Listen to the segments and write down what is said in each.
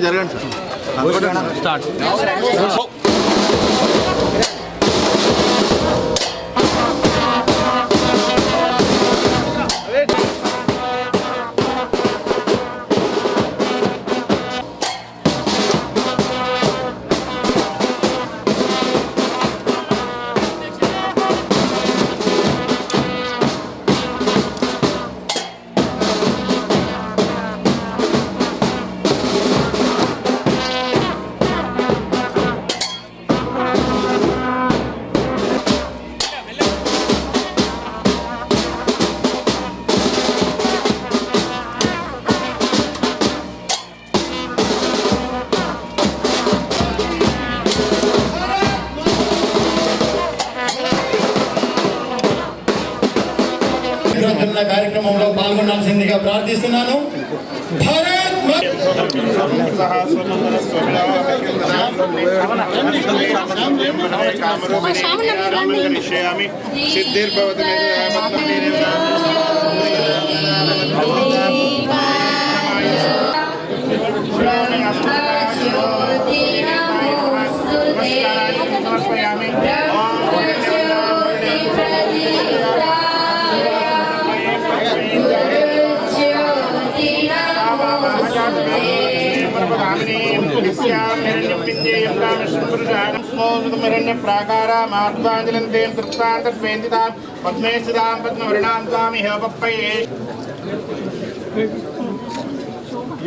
జరగండి స్టార్ట్. కార్యక్రమంలో పాల్గొనాల్సిందిగా ప్రార్థిస్తున్నాను.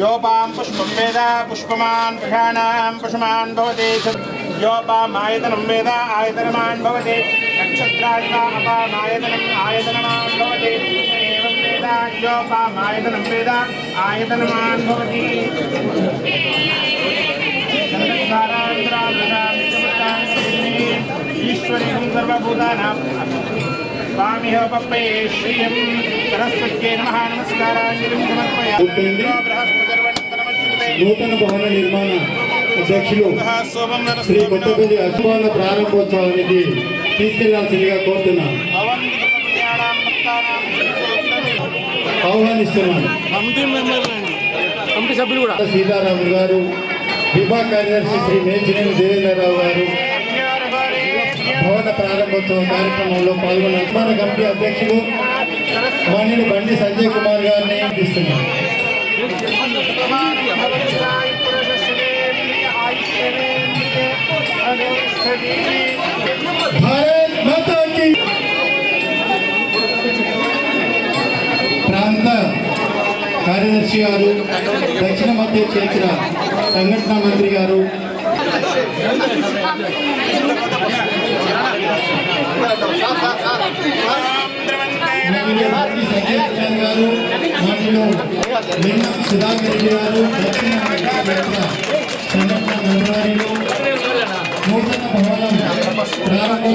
योपां पुष्पं वेद पुष्पमान् प्रधानां पुष्पमान् भवति योपामायतनं वेद आयतनमान् भवति नक्षत्रादिवापामायतनम् आयतनमान् भवति एवं वेद योपामायतनं वेद आयतनमान् भवति ईश्वरीं सर्वभूतानां स्वामिह पप्पये श्रियं सरस्वत्यै नमः नमस्काराञ्जलिं समर्पयामि. నూతన భవన నిర్మాణ అధ్యక్షులు శ్రీ కొత్తపల్లి అశుభాల ప్రారంభోత్సవానికి తీసుకెళ్లాల్సిందిగా కోరుతున్నాను, ఆహ్వానిస్తున్నాను. కమిటీ సభ్యులు కూడా సీతారాములు గారు, విభాగ కార్యదర్శి శ్రీ మేచినేని దేవేంద్రరావు గారు భవన ప్రారంభోత్సవ కార్యక్రమంలో పాల్గొన్న నిర్మాణ కమిటీ అధ్యక్షులు మాన్యులు బండి సంజయ్ కుమార్ గారిని ఇస్తున్నారు. ప్రాంత కార్యదర్శి గారు, దక్షిణ మధ్య క్షేత్ర సంఘటన మంత్రి గారు, గారు, మరియు సుధాకర్ రెడ్డి గారు, దక్షిణ మధ్య క్షేత్ర సంఘటన మంత్రివర్యులు నూతన భవనం ప్రారంభం.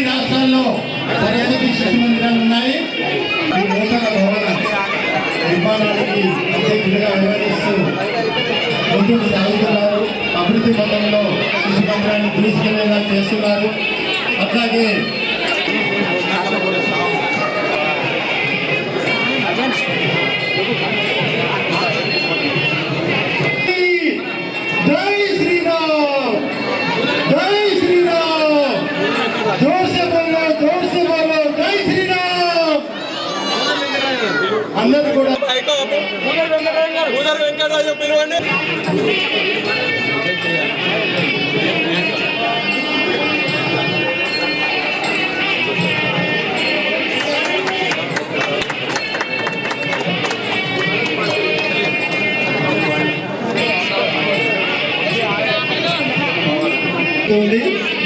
రాష్ట్రాల్లో సరైన శిక్షణ మందిరాలు ఉన్నాయి. ఈ నూతన భవన నిర్మాణానికి అధ్యక్షుడిగా వ్యవహరిస్తూ ముందుకు సాగుతున్నారు. అభివృద్ధి పథంలో శిశు మందిరాన్ని తీసుకెళ్లేలా చేస్తున్నారు. అట్లాగే అందరూ కూడా పిలవండి.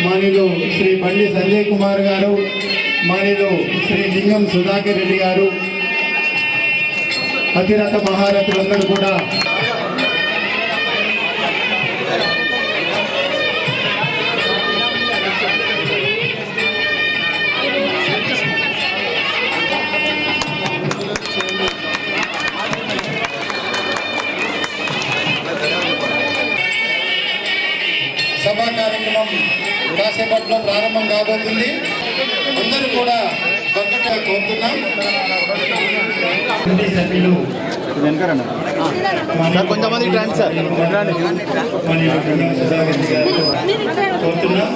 మానిలో శ్రీ బండి సంజయ్ కుమార్ గారు, మానిలో శ్రీ లింగం సుధాకర్ రెడ్డి గారు, అతిరథ మహారథులందరూ కూడా ప్రారంభం కాబోతుంది. అందరూ కూడా తగ్గట్టుగా కోరుతున్నాం. సభ్యులు కొంతమంది రండి సార్, కోరుతున్నాం.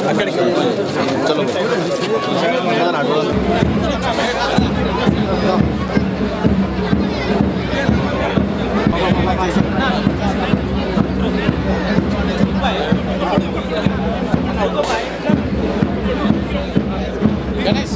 అక్కడికి చలో Ganesh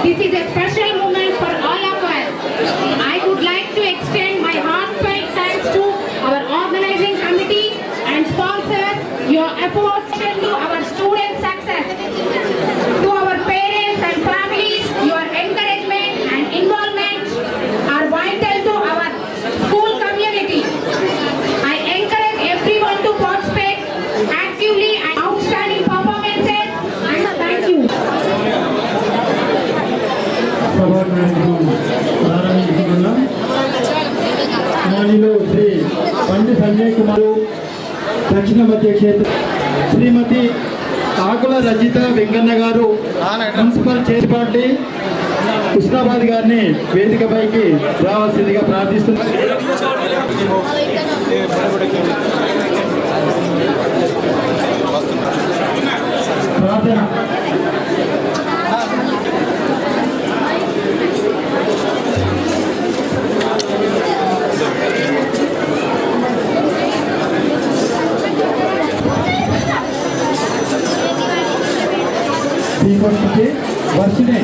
This is a special moment for all of us. I would like to extend my heartfelt thanks to our organizing committee and sponsors. Your efforts to our students' success. To our parents and families, your encouragement and involvement are vital to our school community. I encourage everyone to participate actively and outstanding performances, and thank you. ప్రారంభించుకున్నాం. మాన్యులు Shri పండి సంజయ్ కుమార్, దక్షిణ మధ్య క్షేత్ర శ్రీమతి ఆకుల రజిత వెంకన్న గారు, municipal chairperson Husnabad గారిని వేదికపైకి రావాల్సిందిగా ప్రార్థిస్తున్నాం. ప్రార్థన. వర్షినే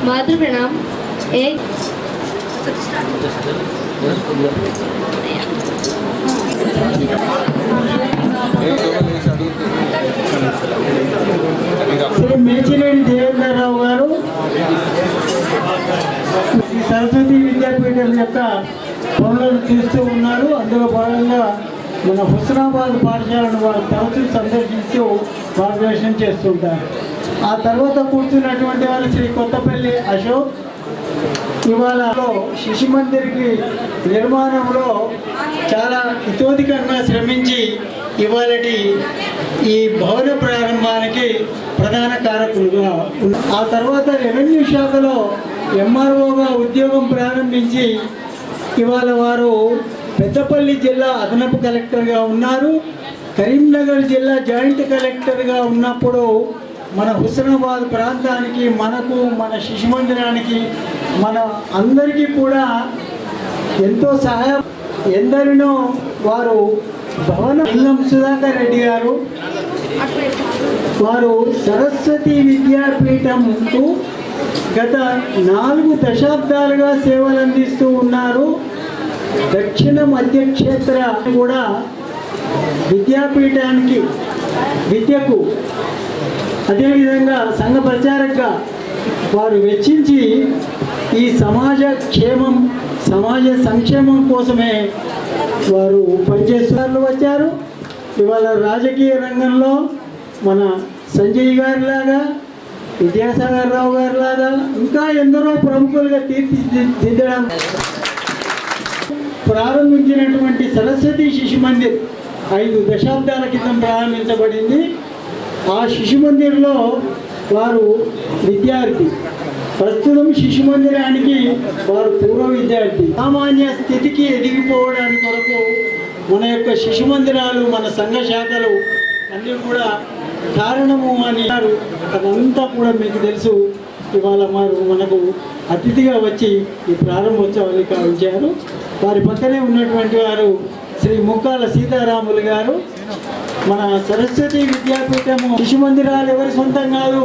मातृ प्रणाम। एक శ్రీ మేచినేని దేవేంద్రరావు గారు సరస్వతి విద్యాపీఠం యొక్క పనులను చూస్తూ ఉన్నారు. అందులో భాగంగా మన హుస్నాబాద్ పాఠశాలను వారు తరచూ సందర్శిస్తూ మార్గదర్శనం చేస్తుంటారు. ఆ తర్వాత కూర్చున్నటువంటి వాళ్ళు శ్రీ కొత్తపల్లి అశోక్ ఇవాళ శిశు మందిర్కి నిర్మాణంలో చాలా ఇతోధికంగా శ్రమించి ఇవాళటి ఈ భవన ప్రారంభానికి ప్రధాన కారకులుగా ఉన్నారు. ఆ తర్వాత రెవెన్యూ శాఖలో ఎంఆర్ఓగా ఉద్యోగం ప్రారంభించి ఇవాళ వారు పెద్దపల్లి జిల్లా అదనపు కలెక్టర్గా ఉన్నారు. కరీంనగర్ జిల్లా జాయింట్ కలెక్టర్గా ఉన్నప్పుడు మన హుస్నాబాద్ ప్రాంతానికి, మనకు, మన శిశు మందిరానికి, మన అందరికీ కూడా ఎంతో సహాయం. ఎందరినో వారు భవన లింగం సుధాకర్ రెడ్డి గారు వారు సరస్వతి విద్యాపీఠంకు గత 4 దశాబ్దాలుగా సేవలు అందిస్తూ ఉన్నారు. దక్షిణ మధ్య క్షేత్ర కూడా విద్యాపీఠానికి విద్యకు అదేవిధంగా సంఘ ప్రచారంగా వారు వెచ్చించి ఈ సమాజ క్షేమం, సమాజ సంక్షేమం కోసమే వారు పనిచేస్తున్నారు వచ్చారు. ఇవాళ రాజకీయ రంగంలో మన సంజయ్ గారిలాగా, విద్యాసాగర్ రావు గారిలాగా ఇంకా ఎందరో ప్రముఖులుగా తీర్చిదిద్దడం ప్రారంభించినటువంటి సరస్వతి శిశు మందిర్ 5 దశాబ్దాల క్రితం ప్రారంభించబడింది. ఆ శిశు మందిర్లో వారు విద్యార్థి, ప్రస్తుతం శిశు మందిరానికి వారు పూర్వ విద్యార్థి. సామాన్య స్థితికి ఎదిగిపోవడానికి కొరకు మన యొక్క శిశు మందిరాలు, మన సంఘ శాఖలు అన్నీ కూడా కారణము అని అదంతా కూడా మీకు తెలుసు. ఇవాళ వారు మనకు అతిథిగా వచ్చి ఈ ప్రారంభోత్సవాన్ని కావించారు. వారి పక్కనే ఉన్నటువంటి వారు శ్రీ ముక్కాల సీతారాములు గారు. మన సరస్వతి విద్యాపీఠము శిశు మందిరాలు ఎవరి సొంతం కాదు,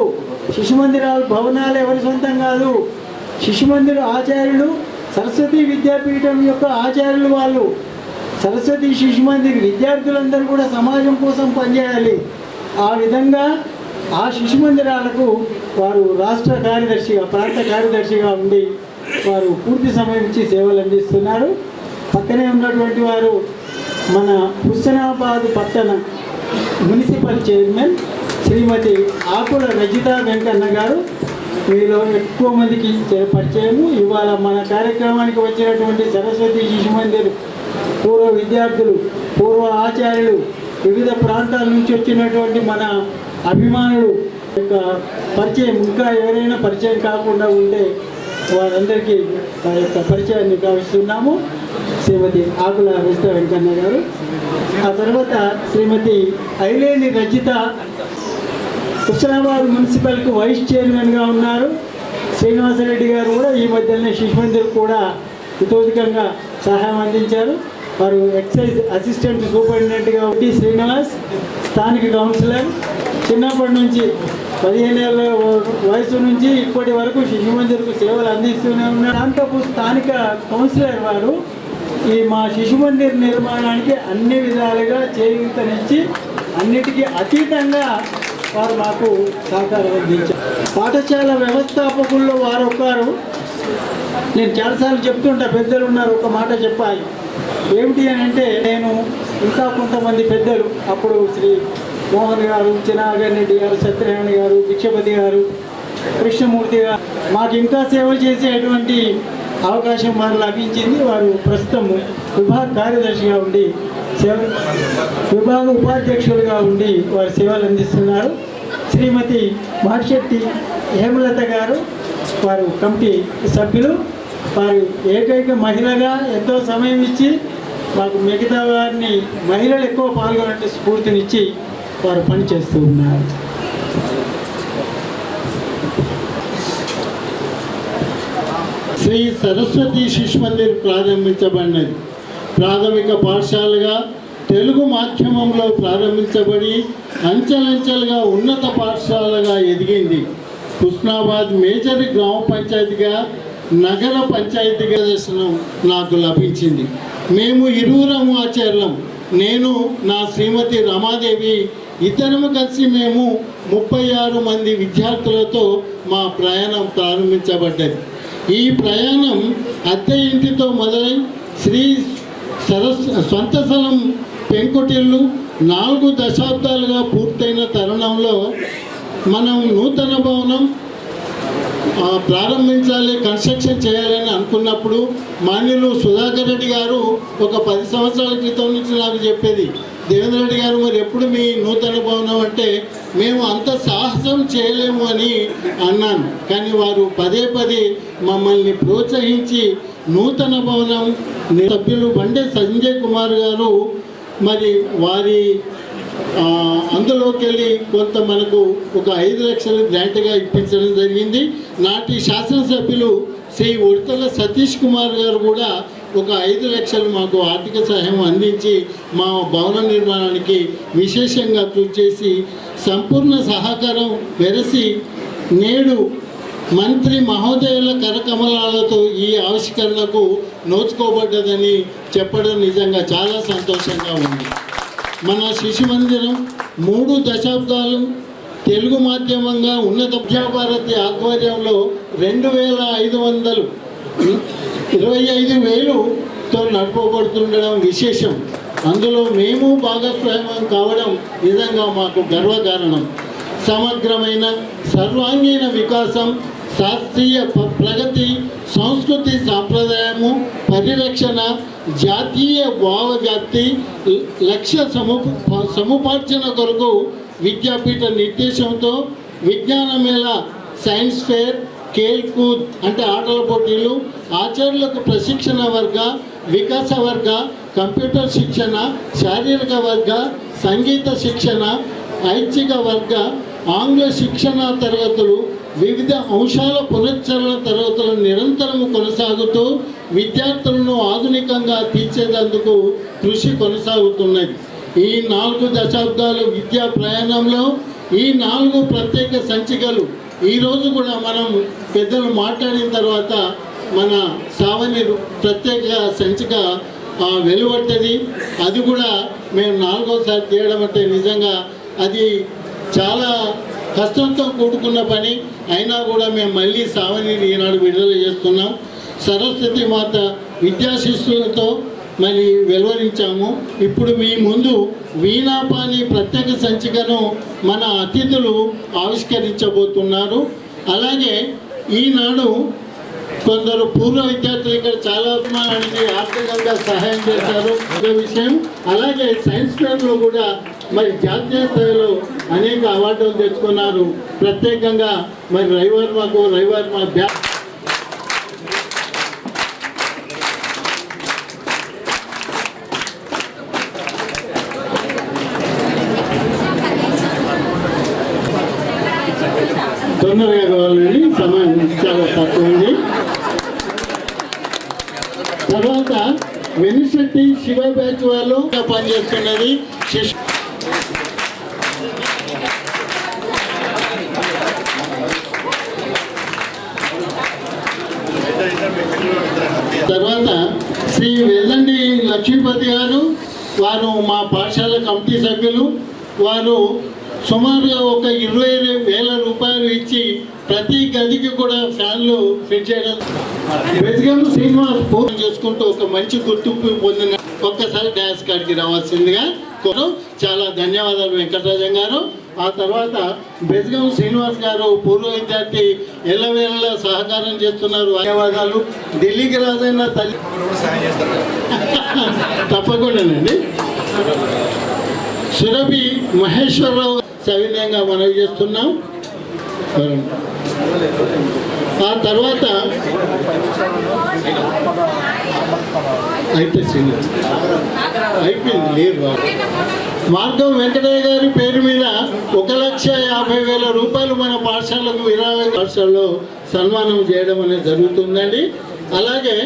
శిశు మందిరాలు భవనాలు ఎవరి సొంతం కాదు. శిశు మందిర ఆచార్యులు, సరస్వతి విద్యాపీఠం యొక్క ఆచార్యులు వాళ్ళు. సరస్వతి శిశు మందిర్ విద్యార్థులందరూ కూడా సమాజం కోసం పనిచేయాలి. ఆ విధంగా ఆ శిశు మందిరాలకు వారు రాష్ట్ర కార్యదర్శిగా, ప్రాంత కార్యదర్శిగా ఉండి వారు పూర్తి సమయం ఇచ్చి సేవలు అందిస్తున్నారు. పక్కనే ఉన్నటువంటి వారు మన హుస్సేనాబాద్ పట్టణ మున్సిపల్ చైర్మన్ శ్రీమతి ఆకుల రజితా వెంకన్న గారు. వీళ్ళు ఎక్కువ మందికి పరిచయము. ఇవాళ మన కార్యక్రమానికి వచ్చినటువంటి సరస్వతి శిశు మందిర్ పూర్వ విద్యార్థులు, పూర్వ ఆచార్యులు, వివిధ ప్రాంతాల నుంచి వచ్చినటువంటి మన అభిమానులు యొక్క పరిచయం, ఇంకా ఎవరైనా పరిచయం కాకుండా ఉంటే వారందరికీ ఆ యొక్క పరిచయాన్ని గావిస్తున్నాము. శ్రీమతి ఆకుల రజిత వెంకన్న గారు, ఆ తర్వాత శ్రీమతి ఐలేని రజిత హుస్సేనాబాద్ మున్సిపల్కి వైస్ చైర్మన్గా ఉన్నారు. శ్రీనివాసరెడ్డి గారు కూడా ఈ మధ్యనే శిశు మందిర్ కూడా ఇతోధికంగా సహాయం అందించారు. వారు ఎక్సైజ్ అసిస్టెంట్ సూపరింటెండెంట్గా ఉండి శ్రీనివాస్ స్థానిక కౌన్సిలర్, చిన్నప్పటి నుంచి 15 ఏళ్ళ వయసు నుంచి ఇప్పటి వరకు శిశు మందిర్కు సేవలు అందిస్తూనే ఉన్నారు. ప్రాంతపు స్థానిక కౌన్సిలర్ వారు ఈ మా శిశు మందిర్ నిర్మాణానికి అన్ని విధాలుగా చేయూతనిచ్చి అన్నిటికీ అతీతంగా వారు మాకు సహకారం అందించారు. పాఠశాల వ్యవస్థాపకుల్లో వారు ఒకరు. నేను చాలాసార్లు చెప్తుంటా, పెద్దలు ఉన్నారు, ఒక మాట చెప్పాలి. ఏమిటి అని అంటే, నేను ఇంకా కొంతమంది పెద్దలు, అప్పుడు శ్రీ మోహన్ గారు, చినాగర్ రెడ్డి గారు, సత్యనారాయణ గారు, భిక్షపతి గారు, కృష్ణమూర్తి గారు, మాకు ఇంకా సేవ చేసేటువంటి అవకాశం వారు లభించింది. వారు ప్రస్తుతం విభాగ కార్యదర్శిగా ఉండి విభాగ ఉపాధ్యక్షులుగా ఉండి వారు సేవలు అందిస్తున్నారు. శ్రీమతి మాటిశెట్టి హేమలత గారు, వారు కమిటీ సభ్యులు. వారు ఏకైక మహిళగా ఎంతో సమయం ఇచ్చి మాకు మిగతా వారిని మహిళలు ఎక్కువ పాల్గొనే స్ఫూర్తినిచ్చి వారు పనిచేస్తూ ఉన్నారు. శ్రీ సరస్వతి శిశు మందిర్ ప్రారంభించబడినది. ప్రాథమిక పాఠశాలగా తెలుగు మాధ్యమంలో ప్రారంభించబడి అంచెలంచెలుగా ఉన్నత పాఠశాలగా ఎదిగింది. హుస్నాబాద్ మేజర్ గ్రామ పంచాయతీగా, నగర పంచాయతీగా దర్శనం నాకు లభించింది. మేము ఇరువురము ఆచార్యం, నేను నా శ్రీమతి రమాదేవి, ఇద్దరము కలిసి మేము 36 మంది విద్యార్థులతో మా ప్రయాణం ప్రారంభించబడ్డది. ఈ ప్రయాణం అద్దె ఇంటితో మొదలై శ్రీ సొంత స్థలం పెంకుటిల్లు 4 దశాబ్దాలుగా పూర్తయిన తరుణంలో మనం నూతన భవనం ప్రారంభించాలి, కన్స్ట్రక్షన్ చేయాలని అనుకున్నప్పుడు మాన్యులు సుధాకర్ రెడ్డి గారు ఒక 10 సంవత్సరాల క్రితం నుంచి నాకు చెప్పేది, దేవేంద్ర రెడ్డి గారు మరి ఎప్పుడు మీ నూతన భవనం అంటే, మేము అంత సాహసం చేయలేము అని అన్నాను. కానీ వారు పదే పదే మమ్మల్ని ప్రోత్సహించి నూతన భవనం సభ్యులు బండే సంజయ్ కుమార్ గారు మరి వారి అందులోకి వెళ్ళి కొంత మనకు ఒక 5 లక్షలు గ్రాంట్గా ఇప్పించడం జరిగింది. నాటి శాసనసభ్యులు శ్రీ ఉడతల సతీష్ కుమార్ గారు కూడా ఒక 5 లక్షలు మాకు ఆర్థిక సహాయం అందించి మా భవన నిర్మాణానికి విశేషంగా కృషి చేసి సంపూర్ణ సహకారం వెరసి నేడు మంత్రి మహోదయుల కరకమలాలతో ఈ ఆవిష్కరణకు నోచుకోబడ్డదని చెప్పడం నిజంగా చాలా సంతోషంగా ఉంది. మన శిశు మందిరం 3 దశాబ్దాలు తెలుగు మాధ్యమంగా ఉన్నత విద్యాభారతి ఆధ్వర్యంలో 25,000తో నడపబడుతుండడం విశేషం. అందులో మేము భాగస్వామ్యం కావడం నిజంగా మాకు గర్వకారణం. సమగ్రమైన సర్వాంగీణ వికాసం, శాస్త్రీయ ప్రగతి, సంస్కృతి సాంప్రదాయము పరిరక్షణ, జాతీయ భావవ్యాప్తి లక్ష్య సముపార్జన కొరకు విద్యాపీఠ నిర్దేశంతో విజ్ఞాన మేళ, సైన్స్ ఫేర్, ఖేల్ కూద్ అంటే ఆటల పోటీలు, ఆచార్యులకు ప్రశిక్షణ వర్గ, వికాస వర్గ, కంప్యూటర్ శిక్షణ, శారీరక వర్గ, సంగీత శిక్షణ, ఐచ్ఛిక వర్గ, ఆంగ్ల శిక్షణ తరగతులు, వివిధ అంశాల పునశ్చరణ తరగతులు నిరంతరము కొనసాగుతూ విద్యార్థులను ఆధునికంగా తీర్చేందుకు కృషి కొనసాగుతున్నది. ఈ 4 దశాబ్దాల విద్యా ప్రయాణంలో ఈ 4 ప్రత్యేక సంచికలు ఈరోజు కూడా మనం పెద్దలు మాట్లాడిన తర్వాత మన సావని ప్రత్యేక సంచిక వెలువడుతుంది. అది కూడా మేము 4వసారి చేయడం అంటే నిజంగా అది చాలా కష్టంతో కూడుకున్న పని. అయినా కూడా మేము మళ్ళీ సావనిని ఈనాడు విడుదల చేస్తున్నాం. సరస్వతి మాత విద్యాశిష్యులతో మరి వెలువరించాము. ఇప్పుడు మీ ముందు వీణాపాణి ప్రత్యేక సంచికను మన అతిథులు ఆవిష్కరించబోతున్నారు. అలాగే ఈనాడు కొందరు పూర్వ విద్యార్థులు ఇక్కడ చాలా మందికి ఆర్థికంగా సహాయం చేశారు విషయం. అలాగే సైన్స్ ఫేర్లో కూడా మరి జాతీయ స్థాయిలో అనేక అవార్డులు తెచ్చుకున్నారు. ప్రత్యేకంగా మరి రవివర్మ బ్యాక్ తొందరగా కావాలని సమయం చాలా తక్కువ ఉంది. తర్వాత వెనిశెట్టి శివ బ్యాచ్ వాళ్ళు పనిచేస్తున్నది. తర్వాత శ్రీ వెల్లండి లక్ష్మీపతి గారు, వారు మా పాఠశాల కమిటీ సభ్యులు. వారు సుమారుగా ఒక 20,000 రూపాయలు ఇచ్చి ప్రతి గదికి కూడా ఫ్యాన్లు ఫిట్ చేయడం. బెజగం శ్రీనివాస్ పూర్తి చేసుకుంటూ ఒక మంచి గుర్తింపు పొందిన ఒక్కసారి డ్యాన్స్ కాడికి రావాల్సిందిగా చాలా ధన్యవాదాలు వెంకటరాజన్ గారు. ఆ తర్వాత బెజగం శ్రీనివాస్ గారు పూర్వ విద్యార్థి ఎల్లవేళ సహకారం చేస్తున్నారు. ధన్యవాదాలు. ఢిల్లీకి రాజైన తల్లి తప్పకుండానండి. సురభి మహేశ్వరరావు సవినయంగా మనవి చేస్తున్నాం. ఆ తర్వాత అయిపోయింది లేదు. మార్గం వెంకటయ్య గారి పేరు మీద 1,50,000 రూపాయలు మన పాఠశాలకు విరాళ పాఠశాలలో సన్మానం చేయడం అనేది జరుగుతుందండి. అలాగే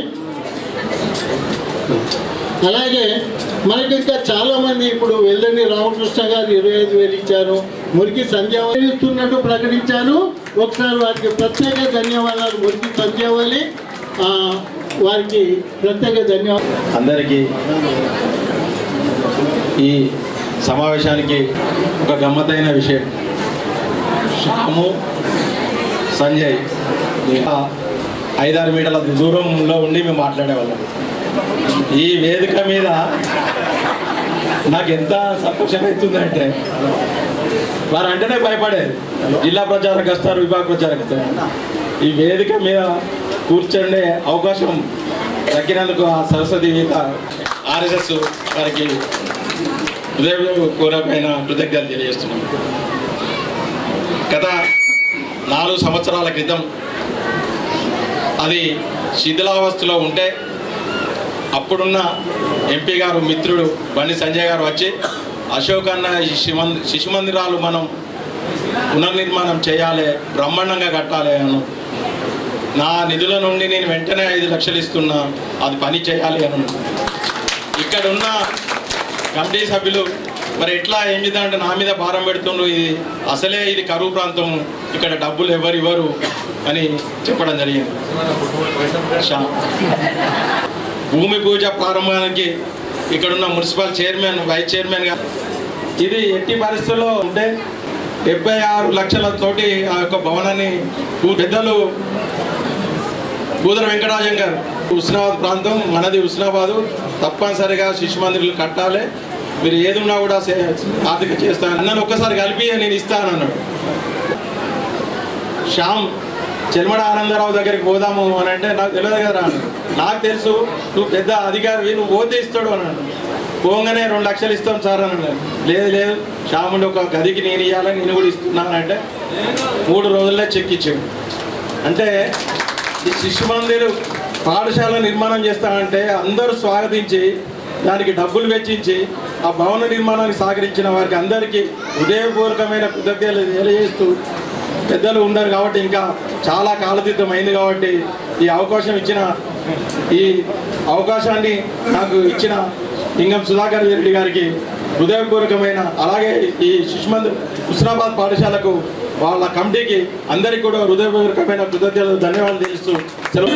మనకి ఇంకా చాలామంది ఇప్పుడు వెల్లండి రామకృష్ణ గారు 25,000 ఇచ్చారు. మురికి సంధ్యావళి ఇస్తున్నట్టు ప్రకటించారు. ఒకసారి వారికి ప్రత్యేక ధన్యవాదాలు. మురికి సంధ్యావళి వారికి ప్రత్యేక ధన్యవాదాలు. అందరికీ ఈ సమావేశానికి ఒక గమ్మత్తైన విషయం, శ్యాము సంజయ్ 5-6 మీటర్ల దూరంలో ఉండి మేము మాట్లాడేవాళ్ళం. ఈ వేదిక మీద నాకు ఎంత సంతోషం అవుతుందంటే, వారు అంటేనే భయపడేది. జిల్లా ప్రచారకు వస్తారు, విభాగ ప్రచారకు వస్తారు. ఈ వేదిక మీద కూర్చుండే అవకాశం దక్కినందుకు ఆ సరస్వతి RSS వారికి హృదయపూర్వకమైన కృతజ్ఞతలు తెలియజేస్తున్నాం. గత 4 సంవత్సరాల క్రితం అది శిథిలావస్థలో ఉంటే అప్పుడున్న ఎంపీ గారు మిత్రుడు బండి సంజయ్ గారు వచ్చి, అశోక్ అన్న శిశు మందిరాలు మనం పునర్నిర్మాణం చేయాలి, బ్రహ్మాండంగా కట్టాలి అను. నా నిధుల నుండి నేను వెంటనే 5 లక్షలు ఇస్తున్నా, అది పని చేయాలి అను. ఇక్కడున్న కమిటీ సభ్యులు మరి ఎట్లా ఏం చేద్దామంటే నా మీద భారం పెడుతుండ్రు. ఇది కరువు ప్రాంతం, ఇక్కడ డబ్బులు ఎవరు ఇవ్వరు అని చెప్పడం జరిగింది. భూమి పూజ ప్రారంభానికి ఇక్కడున్న మున్సిపల్ చైర్మన్, వైస్ చైర్మన్గా ఇది ఎట్టి పరిస్థితుల్లో ఉంటే 76 లక్షలతోటి ఆ యొక్క భవనాన్ని పెద్దలు కూదర వెంకటరాజన్ గారు, హుస్నాబాద్ ప్రాంతం మనది హుస్నాబాదు, తప్పనిసరిగా శిశు మందిరాలు కట్టాలి, మీరు ఏది ఉన్నా కూడా ఆర్థిక చేస్తాను నన్ను ఒక్కసారి కలిపి నేను ఇస్తాను అన్నాడు. శ్యామ్ చెల్మడ ఆనందరావు దగ్గరికి పోదాము అని అంటే నాకు తెలియదు కదా. నాకు తెలుసు నువ్వు పెద్ద అధికారి, నువ్వు పోతే ఇస్తాడు అన్నాడు. పోగానే 2 లక్షలు ఇస్తాం సార్ అన్నాడు. లేదు శ్యాముండి ఒక గదికి నేను ఇవ్వాలని నేను కూడా ఇస్తున్నానంటే 3 రోజుల్లో చెక్ ఇచ్చాడు. అంటే ఈ శిశు మందిర్ పాఠశాల నిర్మాణం చేస్తానంటే అందరూ స్వాగతించి దానికి డబ్బులు వెచ్చించి ఆ భవన నిర్మాణానికి సహకరించిన వారికి అందరికీ హృదయపూర్వకమైన కృతజ్ఞతలు తెలియజేస్తూ, పెద్దలు ఉన్నారు కాబట్టి ఇంకా చాలా కాలతీతం అయింది కాబట్టి ఈ అవకాశాన్ని నాకు ఇచ్చిన లింగం సుధాకర్ రెడ్డి గారికి హృదయపూర్వకమైన, అలాగే ఈ శిశు మందిర్ హుస్నాబాద్ పాఠశాలకు వాళ్ళ కమిటీకి అందరికీ కూడా హృదయపూర్వకమైన కృతజ్ఞతలు ధన్యవాదాలు తెలుస్తూ సెలవు.